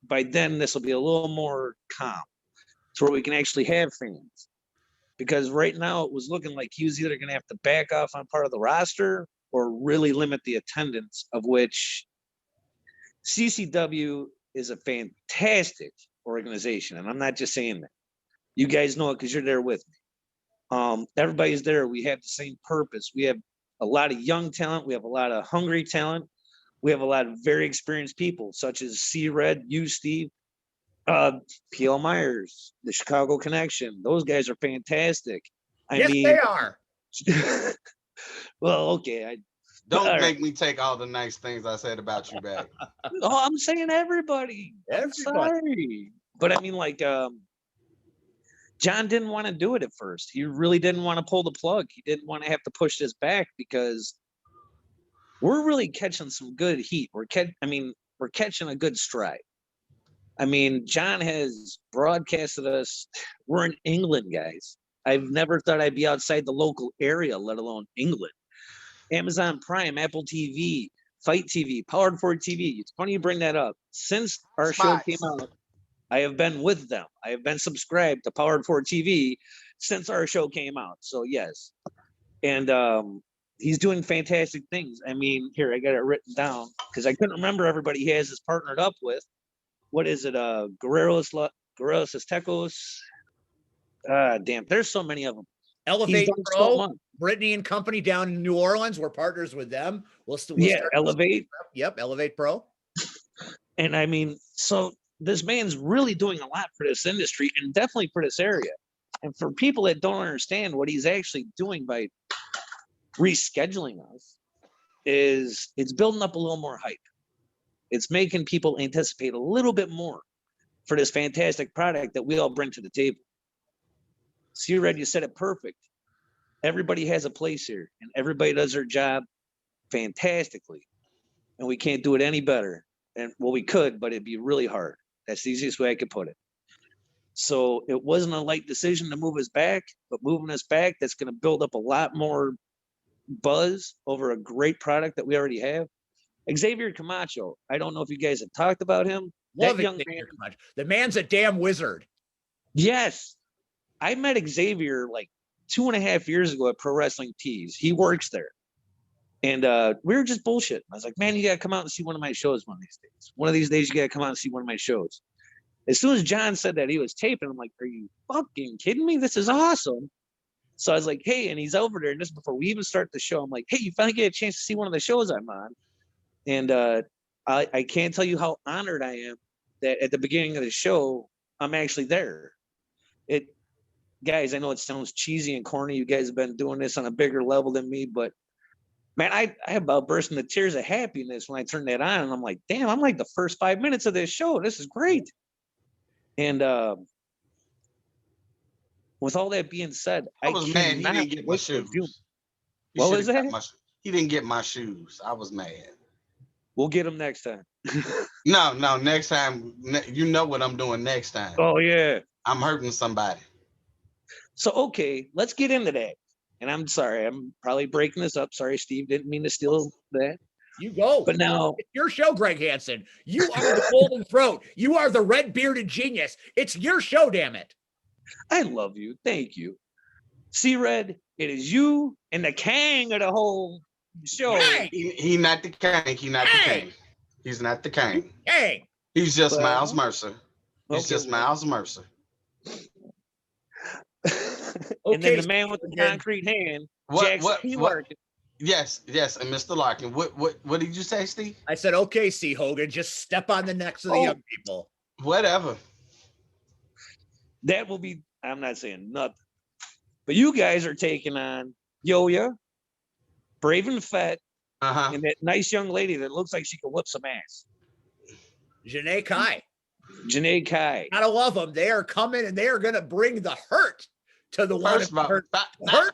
by then this will be a little more calm to where we can actually have fans. Because right now it was looking like he was either going to have to back off on part of the roster or really limit the attendance, of which CCW is a fantastic organization. And I'm not just saying that. You guys know it because you're there with me. Everybody's there. We have the same purpose. We have a lot of young talent. We have a lot of hungry talent. We have a lot of very experienced people, such as C-Red, you, Steve, P.L. Myers, the Chicago Connection. Those guys are fantastic. Yes, they are. Well, okay. Don't make me take all the nice things I said about you back. Oh, I'm saying everybody. I'm sorry. But John didn't want to do it at first. He really didn't want to pull the plug. He didn't want to have to push this back because we're really catching some good heat. We're catching a good stride. John has broadcasted us. We're in England, guys. I've never thought I'd be outside the local area, let alone England. Amazon Prime, Apple TV, Fight TV, Powered 4 TV. It's funny you bring that up. Since our show came out, I have been with them. I have been subscribed to Powered 4 TV since our show came out. So yes. And he's doing fantastic things. Here, I got it written down because I couldn't remember everybody he has this partnered up with. What is it? Guerreros Aztecos. Damn, there's so many of them. Elevate Pro, Brittany and Company down in New Orleans. We're partners with them. We'll Elevate. Yep, Elevate Pro. And so this man's really doing a lot for this industry and definitely for this area. And for people that don't understand what he's actually doing by rescheduling us, is it's building up a little more hype. It's making people anticipate a little bit more for this fantastic product that we all bring to the table. C-Red, you said it perfect. Everybody has a place here, and everybody does their job fantastically. And we can't do it any better. And well, we could, but it'd be really hard. That's the easiest way I could put it. So it wasn't a light decision to move us back, but moving us back, that's going to build up a lot more buzz over a great product that we already have. Xavier Camacho, I don't know if you guys have talked about him. Love young Xavier Camacho. The man's a damn wizard. Yes. I met Xavier like 2.5 years ago at Pro Wrestling Tees. He works there. And we were just bullshitting. I was like, man, you got to come out and see one of my shows one of these days. One of these days, you got to come out and see one of my shows. As soon as John said that he was taping, I'm like, are you fucking kidding me? This is awesome. So I was like, hey, and he's over there. And just before we even start the show, I'm like, hey, you finally get a chance to see one of the shows I'm on. And I can't tell you how honored I am that at the beginning of the show, I'm actually there. Guys, I know it sounds cheesy and corny. You guys have been doing this on a bigger level than me, but man, I about burst into tears of happiness when I turned that on. And I'm like, damn, I'm like the first 5 minutes of this show. This is great. And with all that being said, I was mad he didn't get my shoes. What was that? He didn't get my shoes. I was mad. We'll get them next time. No, next time. You know what I'm doing next time. Oh, yeah. I'm hurting somebody. So, okay, let's get into that. And I'm sorry, I'm probably breaking this up. Sorry, Steve, didn't mean to steal that. You go. But now, it's your show, Greg Hansen. You are the golden throat. You are the red bearded genius. It's your show, damn it. I love you. Thank you. See, Red, it is you and the king of the whole show. Hey. He not the king. He not the king. He's not the king. Hey. He's just Miles Mercer. He's just Miles Mercer. And then the man with the concrete hand, Jackson P. Larkin. Yes, and Mr. Larkin. What did you say, Steve? I said, okay, C. Hogan, just step on the necks of the young people. Whatever. That will be, I'm not saying nothing. But you guys are taking on Yo-Yo, Brave and Fett, and that nice young lady that looks like she can whip some ass. Janae Kai. Gotta love them. They are coming and they are going to bring the hurt to the hurt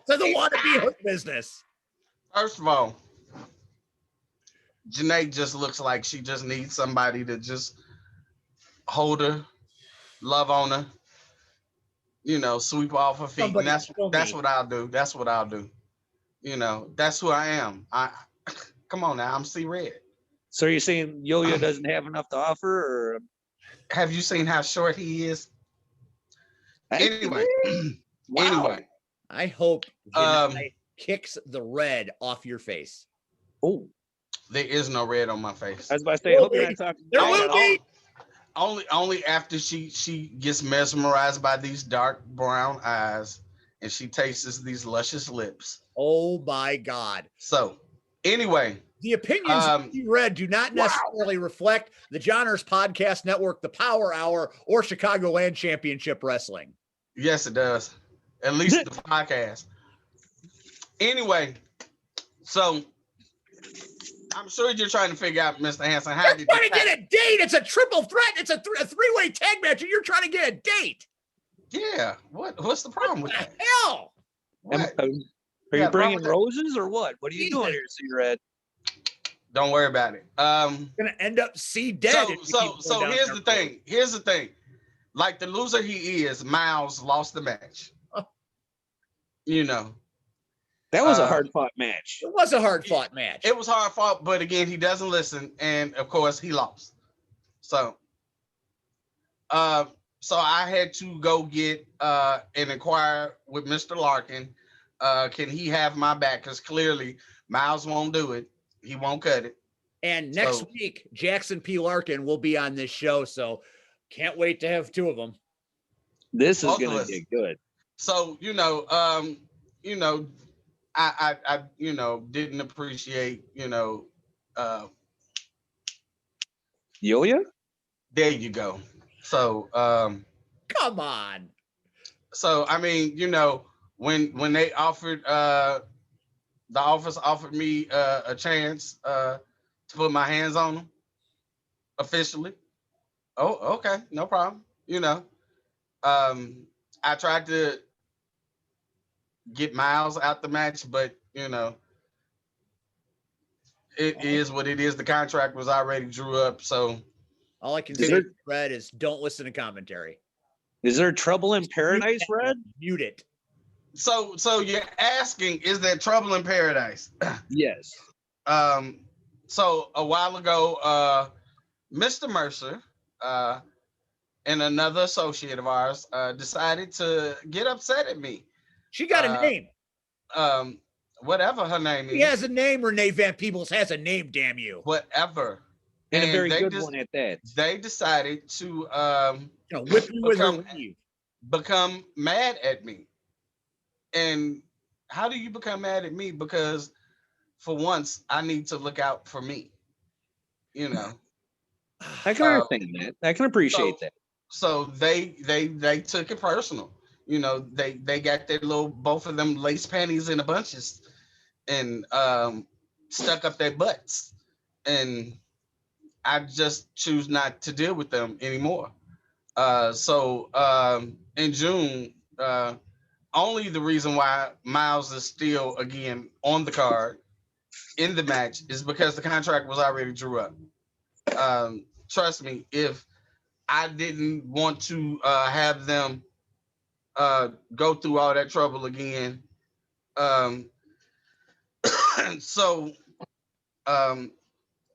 to the wannabe hurt business. First of all, Janae just looks like she just needs somebody to just hold her, love on her, sweep off her feet. And that's what I'll do. That's what I'll do. That's who I am. Come on now, I'm C-Red. So you're saying Yo-Yo doesn't have enough to offer, or have you seen how short he is? Anyway, I hope Janae kicks the red off your face. Oh, there is no red on my face. I was about to say, I hope you're not talking. There will be. Only after she gets mesmerized by these dark brown eyes and she tastes these luscious lips. Oh my God. So anyway, the opinions you read do not necessarily reflect the Johners Podcast Network, the Power Hour, or Chicagoland Championship Wrestling. Yes, it does. At least the podcast. Anyway, so I'm sure you're trying to figure out, Mr. Hansen, how you're trying to get a date. It's a triple threat. It's a three-way tag match, and you're trying to get a date. Yeah. What's the problem with that? Hell. Are you bringing roses or what? What are you doing here, C-Red? Don't worry about it. Gonna end up dead. So here's the thing. Here's the thing. Like the loser he is, Miles lost the match. That was a hard-fought match. It was a hard-fought match. It was hard-fought, but again, he doesn't listen, and of course, he lost. So I had to go get and inquire with Mr. Larkin. Can he have my back? Because clearly, Miles won't do it. He won't cut it. And next week, Jackson P. Larkin will be on this show, so can't wait to have two of them. This is going to get good. So, I didn't appreciate, Yo-Yo? There you go. So, come on. So, I mean, when they offered, the office offered me a chance to put my hands on them officially. Oh, okay, no problem. I tried to get Miles out the match, but it is what it is. The contract was already drew up, so all I can say, Red, is don't listen to commentary. Is there trouble in paradise, Red? Mute it. So you're asking, is there trouble in paradise? Yes. So a while ago, Mr. Mercer and another associate of ours decided to get upset at me. She got a name. Whatever her name He is. has a name. Renee Van Peebles has a name. Damn you. Whatever. And a very good one at that. They decided to whip you with her weave. Become mad at me. And how do you become mad at me? Because for once, I need to look out for me. You know. I can understand that. I can appreciate that. So they took it personal. You know, they got their both of them lace panties in a bunches and stuck up their butts. And I just choose not to deal with them anymore. So in June, only the reason why Miles is still again on the card in the match is because the contract was already drew up. Trust me, if I didn't want to have them go through all that trouble again, so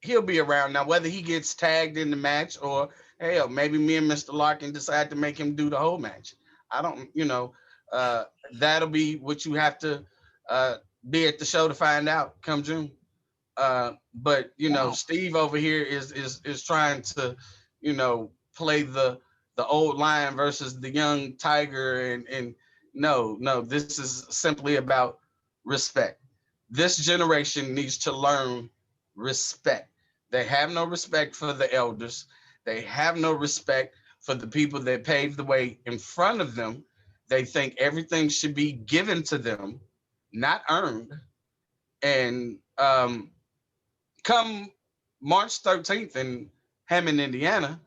he'll be around now. Whether he gets tagged in the match or hell, maybe me and Mr. Larkin decide to make him do the whole match. I don't, that'll be what you have to be at the show to find out come June. But wow. Steve over here is trying to, play the old lion versus the young tiger, and no, this is simply about respect. This generation needs to learn respect. They have no respect for the elders. They have no respect for the people that paved the way in front of them. They think everything should be given to them, not earned. And come March 13th in Hammond, Indiana,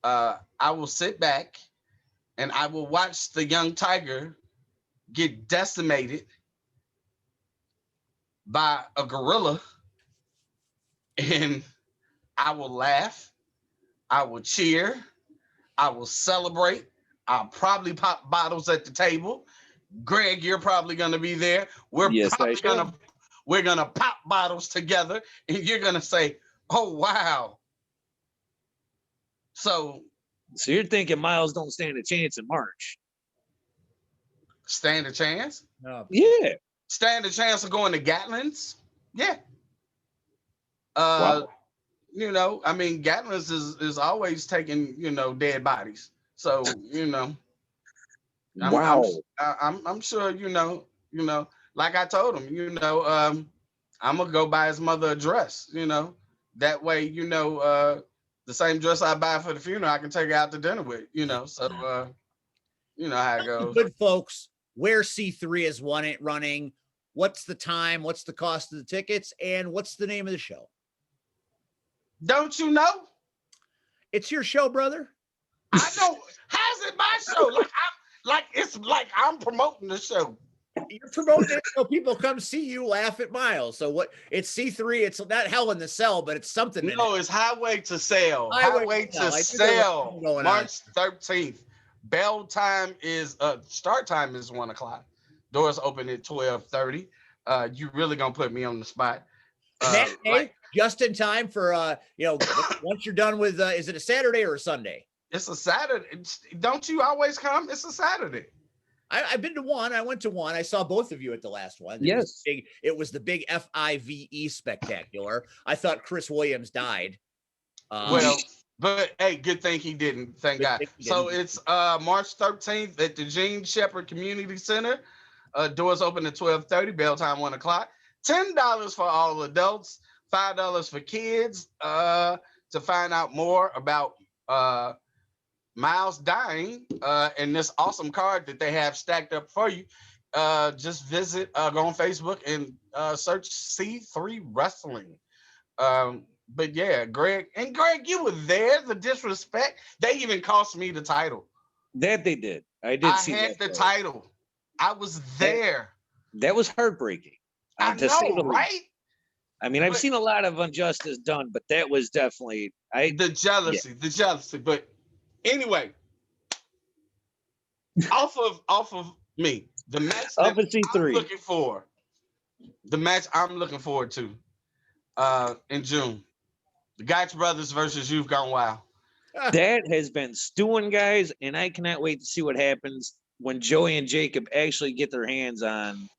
I will sit back and I will watch the young tiger get decimated by a gorilla, and I will laugh, I will cheer, I will celebrate, I'll probably pop bottles at the table. Greg, you're probably gonna be there. We're gonna pop bottles together, and you're gonna say, "Oh wow!" So you're thinking Miles don't stand a chance in March? Stand a chance? No. Yeah. Stand a chance of going to Gatlin's? Yeah. Wow. Gatlin's is always taking, dead bodies. So, I'm sure, like I told him, I'm gonna go buy his mother a dress, that way, the same dress I buy for the funeral, I can take her out to dinner with, so, you know how it goes. Good folks, where C3 is running, what's the time, what's the cost of the tickets, and what's the name of the show? Don't you know? It's your show, brother. I know. How's it my show? It's like I'm promoting the show. You're promoting it so people come see you laugh at Miles. So what? It's C3. It's not Hell in the Cell, but it's something. No, it's Highway to Sell. Highway to Sell. March 13th. Bell time is start time is 1:00. Doors open at 12:30. You really gonna put me on the spot? Just in time for once you're done with is it a Saturday or a Sunday? It's a Saturday. Don't you always come? It's a Saturday. I've been to one. I went to one. I saw both of you at the last one. Yes. It was the big FIVE spectacular. I thought Chris Williams died. But hey, good thing he didn't. Thank God. So it's March 13th at the Gene Shepherd Community Center. Doors open at 12:30. Bell time 1:00. $10 for all adults. $5 for kids. To find out more about Miles dying and this awesome card that they have stacked up for you, just visit, go on Facebook and search C3 Wrestling. But yeah, Greg, you were there. The disrespect. They even cost me the title. That they did. I had the title. I was there. That was heartbreaking. I know, right? I mean, I've seen a lot of injustice done, but that was definitely the jealousy. But anyway, off of me, the match that I'm looking for, the match I'm looking forward to in June, the Gotch Brothers versus You've Gone Wild. That has been stewing, guys, and I cannot wait to see what happens when Joey and Jacob actually get their hands on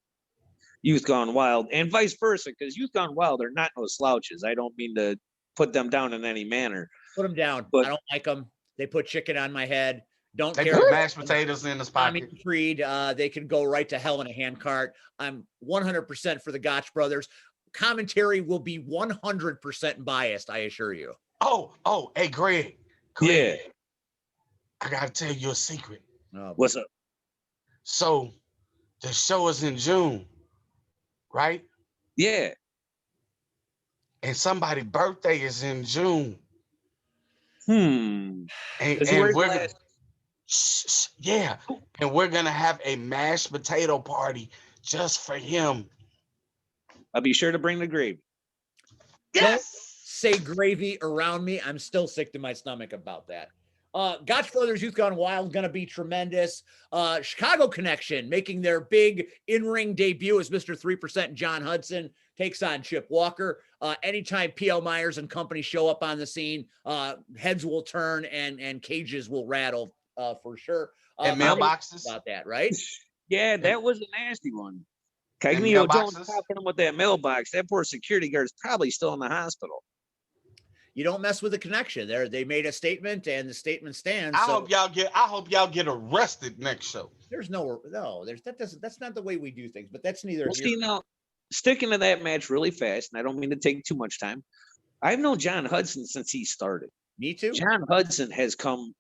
Youth Gone Wild, and vice versa, because Youth Gone Wild are not no slouches. I don't mean to put them down in any manner. Put them down. But I don't like them. They put chicken on my head. Don't They care. put mashed potatoes in his Tommy pocket. Creed, they can go right to hell in a handcart. I'm 100% for the Gotch brothers. Commentary will be 100% biased, I assure you. Oh, hey, Greg. yeah, I gotta tell you a secret. Oh, what's up? So the show is in June, right? Yeah. And somebody's birthday is in June. And And we're yeah. And we're gonna have a mashed potato party just for him. I'll be sure to bring the gravy. Yes. Say gravy around me. I'm still sick to my stomach about that. Gotch Brothers Youth Gone Wild going to be tremendous. Chicago Connection making their big in-ring debut as Mr. 3% John Hudson takes on Chip Walker. Anytime P.L. Myers and company show up on the scene, heads will turn and cages will rattle for sure. And mailboxes. About that, right? Yeah, that was a nasty one. And Cognito Jones mailboxes. popping him with that mailbox. That poor security guard is probably still in the hospital. You don't mess with the connection. They made a statement, and the statement stands. I hope y'all get arrested next show. That's not the way we do things. But that's neither. Well, see, now, sticking to that match really fast, and I don't mean to take too much time. I've known John Hudson since he started. Me too. John Hudson has come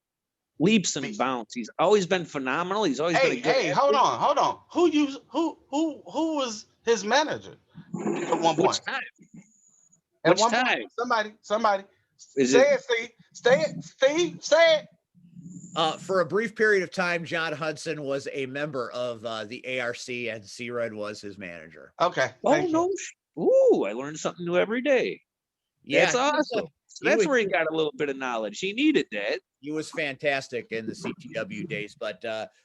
leaps and bounds. He's always been phenomenal. He's always been a good athlete. Hold on. Who was his manager at one point? Which time? Somebody. Is say it? Steve, say it. For a brief period of time, John Hudson was a member of the ARC, and C-Red was his manager. Okay. Oh, no. Ooh, I learned something new every day. Yeah, that's awesome. So that's where he got a little bit of knowledge. He needed that. He was fantastic in the CTW days, but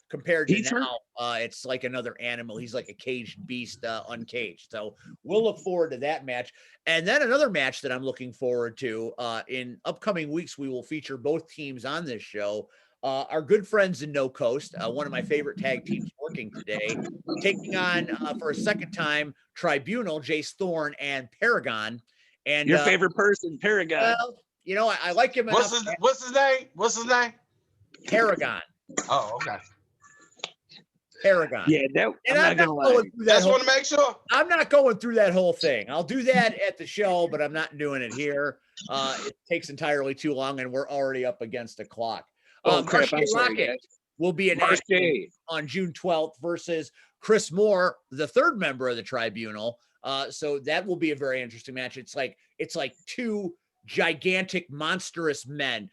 compared to now, it's like another animal. He's like a caged beast, uncaged. So we'll look forward to that match. And then another match that I'm looking forward to in upcoming weeks, we will feature both teams on this show. Our good friends in No Coast, one of my favorite tag teams working today, taking on for a second time Tribunal, Jace Thorne and Paragon. And your favorite person, Paragon. Well, you know, I like him. What's his name? Paragon. Oh, okay. Paragon. Yeah, I'm not gonna lie. Just want to make sure. I'm not going through that whole thing. I'll do that at the show, but I'm not doing it here. It takes entirely too long, and we're already up against the clock. Oh crap! I'm sorry, Rocket will be an on June 12th versus Chris Moore, the third member of the Tribunal. So that will be a very interesting match. It's like two gigantic, monstrous men.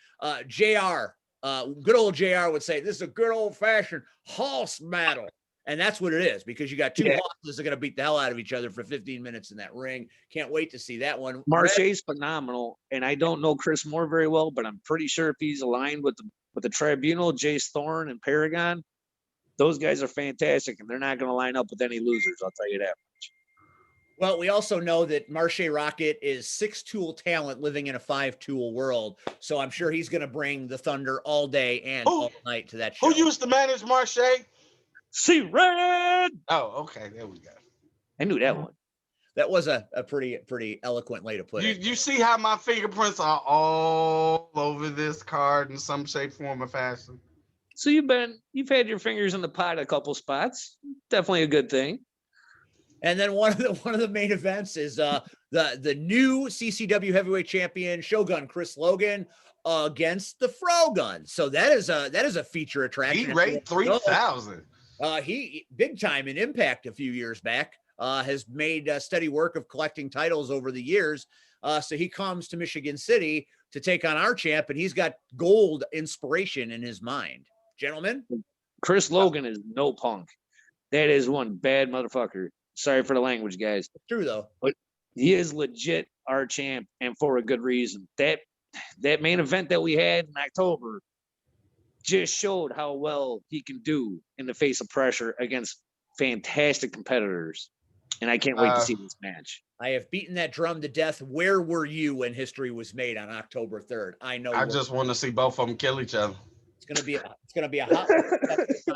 JR, good old JR would say, this is a good old-fashioned horse battle. And that's what it is, because you got two horses that are going to beat the hell out of each other for 15 minutes in that ring. Can't wait to see that one. Marche's phenomenal, and I don't know Chris Moore very well, but I'm pretty sure if he's aligned with the Tribunal, Jace Thorne and Paragon, those guys are fantastic, and they're not going to line up with any losers, I'll tell you that much. Well, we also know that Marche Rocket is 6-tool talent living in a 5-tool world. So I'm sure he's going to bring the thunder all day and all night to that show. Who used to manage Marche? C-Red! Oh, okay. There we go. I knew that one. That was a pretty eloquent way to put it. You see how my fingerprints are all over this card in some shape, form, or fashion? So you've had your fingers in the pot a couple spots. Definitely a good thing. And then one of the main events is the new CCW heavyweight champion Shogun Chris Logan against the Frogun. So that is a feature attraction. He rated 3,000. He big time in Impact a few years back. Has made steady work of collecting titles over the years. So he comes to Michigan City to take on our champ, and he's got gold inspiration in his mind. Gentlemen, Chris Logan is no punk. That is one bad motherfucker. Sorry for the language, guys. True though. But he is legit our champ, and for a good reason. That main event that we had in October just showed how well he can do in the face of pressure against fantastic competitors. and I can't wait to see this match. I have beaten that drum to death. Where were you when history was made on October 3rd? I know. I just want to see both of them kill each other. It's gonna be a hot contest.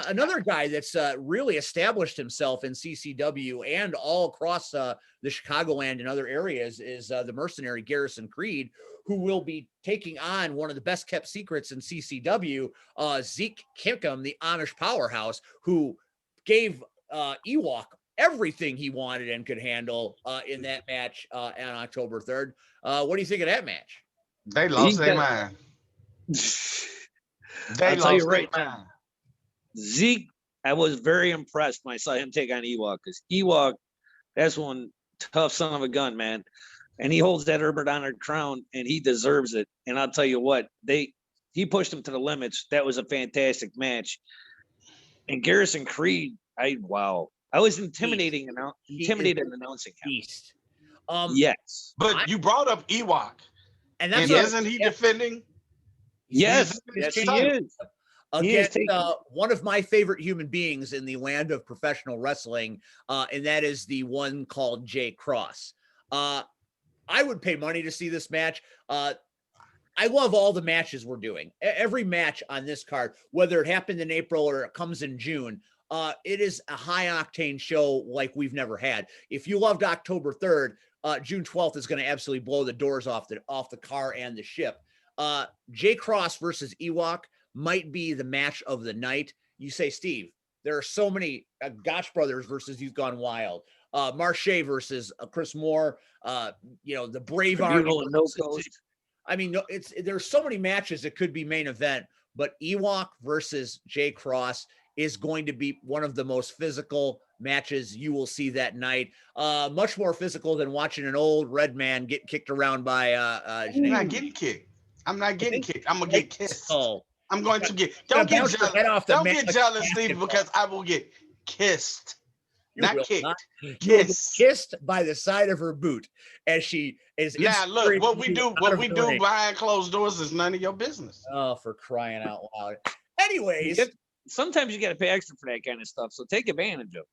Another guy that's really established himself in CCW and all across the Chicagoland and other areas is the mercenary Garrison Creed, who will be taking on one of the best kept secrets in CCW, Zeke Kinkum, the Amish powerhouse, who gave Ewok everything he wanted and could handle in that match on October 3rd. What do you think of that match? They lost their mind. I'll tell you right now, Zeke, I was very impressed when I saw him take on Ewok, because Ewok, that's one tough son of a gun, man. And he holds that Herbert Honored crown, and he deserves it. And I'll tell you what, he pushed him to the limits. That was a fantastic match. And Garrison Creed, I was intimidated announcing him. Beast. Yes. But you brought up Ewok. And isn't he defending? Yes, yes, he is. Against one of my favorite human beings in the land of professional wrestling, and that is the one called Jay Cross. I would pay money to see this match. I love all the matches we're doing. Every match on this card, whether it happened in April or it comes in June, it is a high octane show like we've never had. If you loved October 3rd, June 12th is going to absolutely blow the doors off the car and the ship. Jay Cross versus Ewok might be the match of the night. You say, Steve, there are so many Gotch Brothers versus Youth Gone Wild, Marche versus Chris Moore, the Brave Army. I mean, there's so many matches that could be main event, but Ewok versus Jay Cross is going to be one of the most physical matches you will see that night. Much more physical than watching an old red man get kicked around by I'm not getting kicked. I'm not getting kicked. I'm gonna get kissed. I'm going to get. Don't get jealous. Don't get jealous, Steve, because I will get kissed. Not kicked. Kissed by the side of her boot as she is. Now look, what we do behind closed doors is none of your business. Oh, for crying out loud! Anyways, sometimes you got to pay extra for that kind of stuff, so take advantage of it.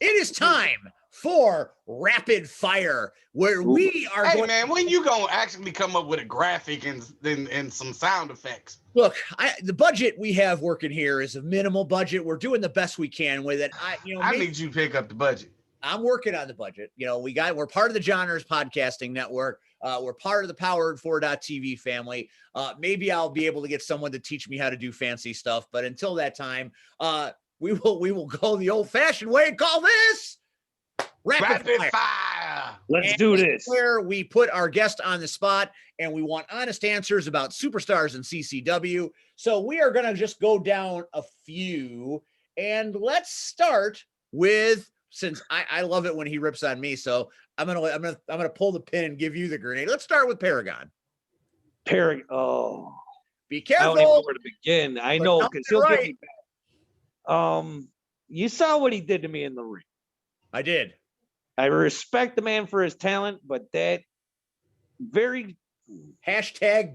It is time for rapid fire, where we are. Hey man, when you gonna actually come up with a graphic and some sound effects? Look, the budget we have working here is a minimal budget. We're doing the best we can with it. I need you to pick up the budget. I'm working on the budget. We're part of the Genres Podcasting Network. We're part of the Powered 4.TV family. Maybe I'll be able to get someone to teach me how to do fancy stuff. But until that time, we will go the old-fashioned way and call this rapid fire. Let's do this. Where we put our guest on the spot and we want honest answers about superstars in CCW. So we are going to just go down a few, and let's start with, since I love it when he rips on me, so I'm gonna pull the pin and give you the grenade. Let's start with Paragon. Oh, be careful. I don't even know where to begin. I know, because he'll get me back. You saw what he did to me in the ring. I did. I respect the man for his talent, but that very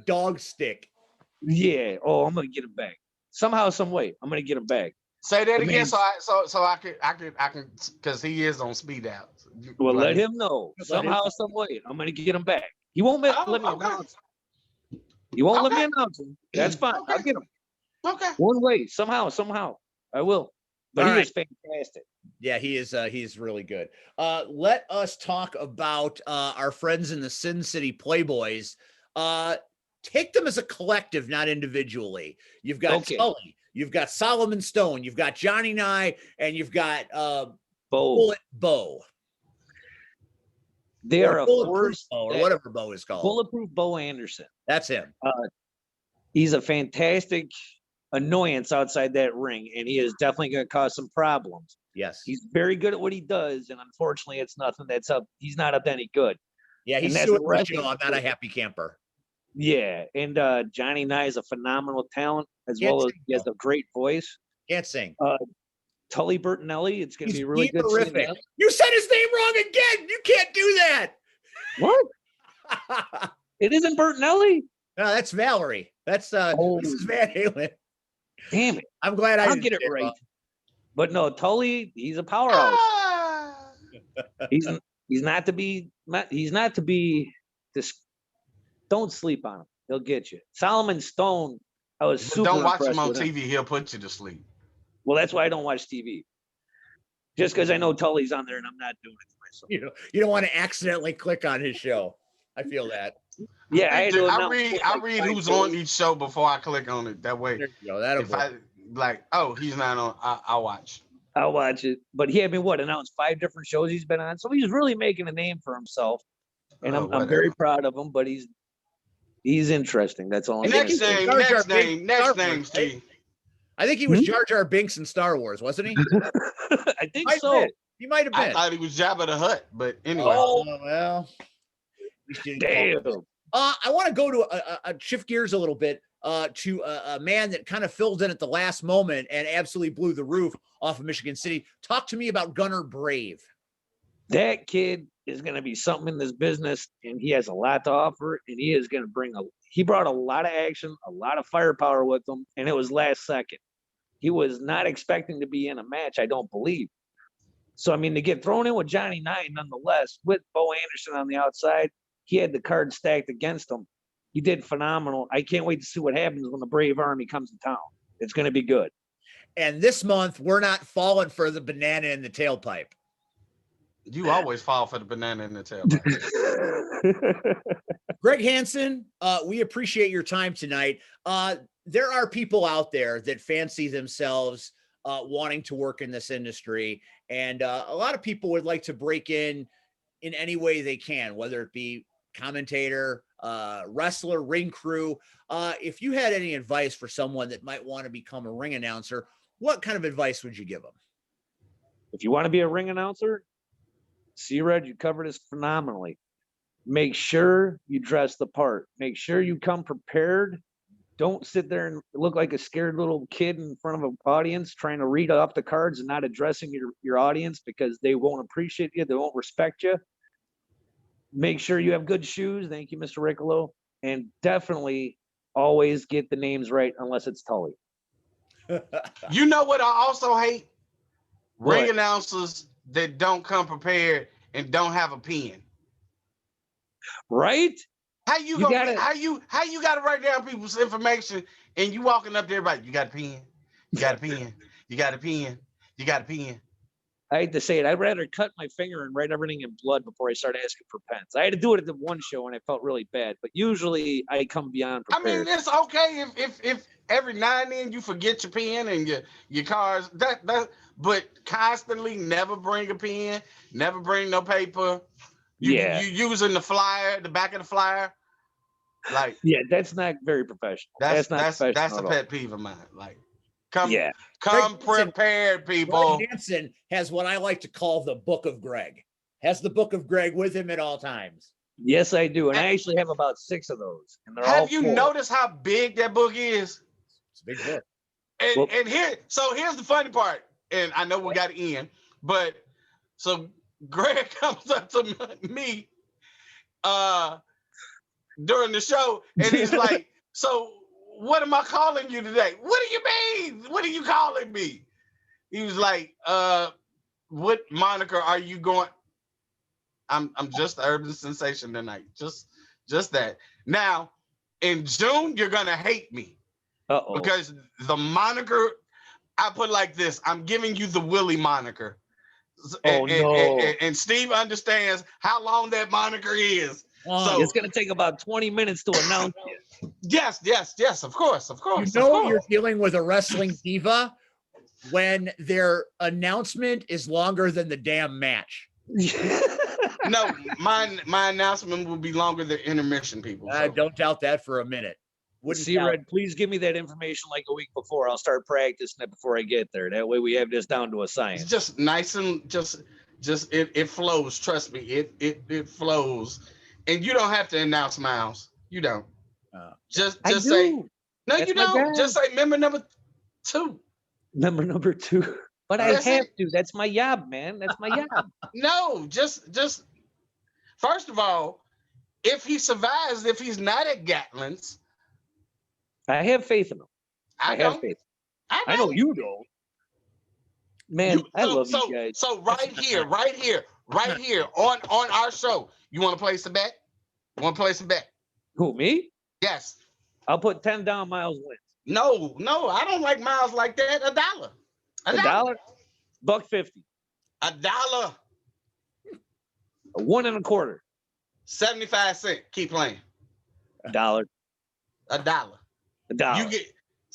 #dog stick. Yeah. Oh, I'm gonna get him back somehow, some way. I'm gonna get him back. Say that again, so I can, because he is on speed out. Well, let him know somehow, some way. I'm gonna get him back. He won't let me announce him. He won't let me announce him. That's fine. I'll get him. Okay. One way, somehow, I will. But he is fantastic. Yeah, he is. He's really good. Let us talk about our friends in the Sin City Playboys. Take them as a collective, not individually. You've got Tully, you've got Solomon Stone, you've got Johnny Nye, and you've got Bullet Bo. They are a force, or whatever Bo is called. Bulletproof Bo Anderson. That's him. He's a fantastic annoyance outside that ring, and he is definitely going to cause some problems. Yes, he's very good at what he does, and unfortunately, it's nothing that's up. He's not up to any good. Yeah, he's doing the show. I'm not a happy camper. Yeah, and Johnny Nye is a phenomenal talent, as well as he has a great voice. Can't sing. Tully Bertinelli, it's going to be really good. Terrific. You said his name wrong again. You can't do that. What? It isn't Bertinelli? No, that's Valerie. That's this is Van Halen. Damn it. I'm glad I'll get it right. But no, Tully, he's a powerhouse. He's not to be this. Don't sleep on him. He'll get you. Solomon Stone, I was But super don't watch impressed him on with TV. He'll put you to sleep. Well, that's why I don't watch TV. Just because I know Tully's on there and I'm not doing it to myself. You don't want to accidentally click on his show. I feel that. Yeah, I read who's on each show before I click on it. That way, There you go. That'll if I like, oh, he's not on, I'll watch. I'll watch it. But he had me announced 5 different shows he's been on. So he's really making a name for himself. And I'm very proud of him, but he's interesting. That's all I'm saying. Next name, Steve. I think he was Jar Jar Binks in Star Wars, wasn't he? I think so. He might have been. I thought he was Jabba the Hutt, but anyway. Oh, well. Damn. I want to go to a shift gears a little bit to a man that kind of filled in at the last moment and absolutely blew the roof off of Michigan City. Talk to me about Gunnar Brave. That kid is going to be something in this business, and he has a lot to offer, and he is going to he brought a lot of action, a lot of firepower with him, and it was last second. He was not expecting to be in a match, I don't believe. So, I mean, to get thrown in with Johnny Nine, nonetheless, with Bo Anderson on the outside, he had the card stacked against him. He did phenomenal. I can't wait to see what happens when the Brave Army comes to town. It's going to be good. And this month, we're not falling for the banana in the tailpipe. You always fall for the banana in the tailpipe. Greg Hansen, we appreciate your time tonight. There are people out there that fancy themselves wanting to work in this industry. And a lot of people would like to break in any way they can, whether it be commentator, wrestler, ring crew. If you had any advice for someone that might want to become a ring announcer, what kind of advice would you give them? If you want to be a ring announcer, C-Red, you covered this phenomenally. Make sure you dress the part. Make sure you come prepared. Don't sit there and look like a scared little kid in front of an audience trying to read off the cards and not addressing your audience, because they won't appreciate you. They won't respect you. Make sure you have good shoes. Thank you, Mr. Riccolo. And definitely always get the names right unless it's Tully. You know what I also hate? What? Ring announcers that don't come prepared and don't have a pen. Right? How you gotta write down people's information and you walking up there like, you got a pen, you got a pen, you got a pen, you got a pen. I hate to say it. I'd rather cut my finger and write everything in blood before I start asking for pens. I had to do it at the one show and I felt really bad, but usually I come beyond prepared. I mean, it's okay if every now and then you forget your pen and your cards, but constantly never bring a pen, never bring no paper. You using the flyer, the back of the flyer. Like, yeah, that's not very professional. That's a pet peeve of mine. Like, come prepared, people. Greg Hansen has what I like to call the Book of Greg. Has the Book of Greg with him at all times. Yes, I do, and I actually have about 6 of those. And they're all have you noticed how big that book is? It's a big book. And here's the funny part, and I know we got to end, but so Greg comes up to me during the show, and he's like, so what am I calling you today? What do you mean? What are you calling me? He was like, what moniker are you going? I'm just the urban sensation tonight. Just that. Now, in June, you're gonna hate me. Because the moniker, I put like this, I'm giving you the Willie moniker. And Steve understands how long that moniker is. So it's going to take about 20 minutes to announce it. Yes, of course. You're dealing with a wrestling diva when their announcement is longer than the damn match. No, my announcement will be longer than intermission, people. I don't doubt that for a minute. C-Red, please give me that information like a week before. I'll start practicing it before I get there. That way we have this down to a science. It's just nice and just it flows. Trust me, it flows. And you don't have to announce Miles. You don't. Just say no. That's you don't. Just say member number 2. Member number 2. But I have to. That's my job, man. That's my job. No, just first of all, if he survives, if he's not at Gatlin's, I have faith in him. I have faith. I know you don't. Man, I love you guys. So right here, right here on our show. You want to place a bet? Want to place a bet? Who, me? Yes. I'll put 10 down. Miles wins. No, I don't like miles like that. $1. $1? $1.50. $1. $1 1/4. 75 cents. Keep playing. $1. $1. $1. You get.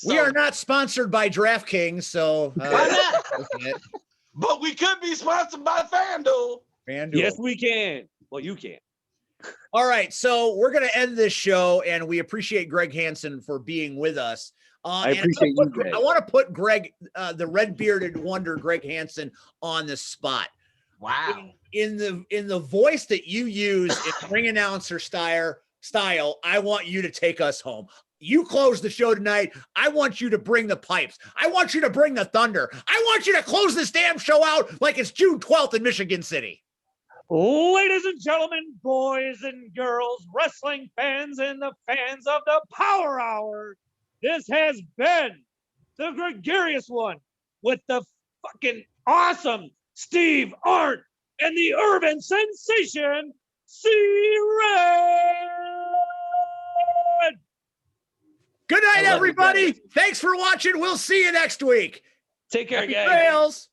We are not sponsored by DraftKings, so Why not? But we could be sponsored by FanDuel. Yes, we can. Well, you can. All right, so we're going to end this show, and we appreciate Greg Hansen for being with us. I appreciate you, Greg. I want to put Greg, the red-bearded wonder, Greg Hansen, on the spot. Wow. In the voice that you use in ring announcer style, I want you to take us home. You close the show tonight. I want you to bring the pipes. I want you to bring the thunder. I want you to close this damn show out like it's June 12th in Michigan City. Ladies and gentlemen, boys and girls, wrestling fans and the fans of the Power Hour, this has been the gregarious one with the fucking awesome Steve Arndt and the urban sensation, C-Red. Good night, everybody. Thanks for watching. We'll see you next week. Take care, Happy guys. trails.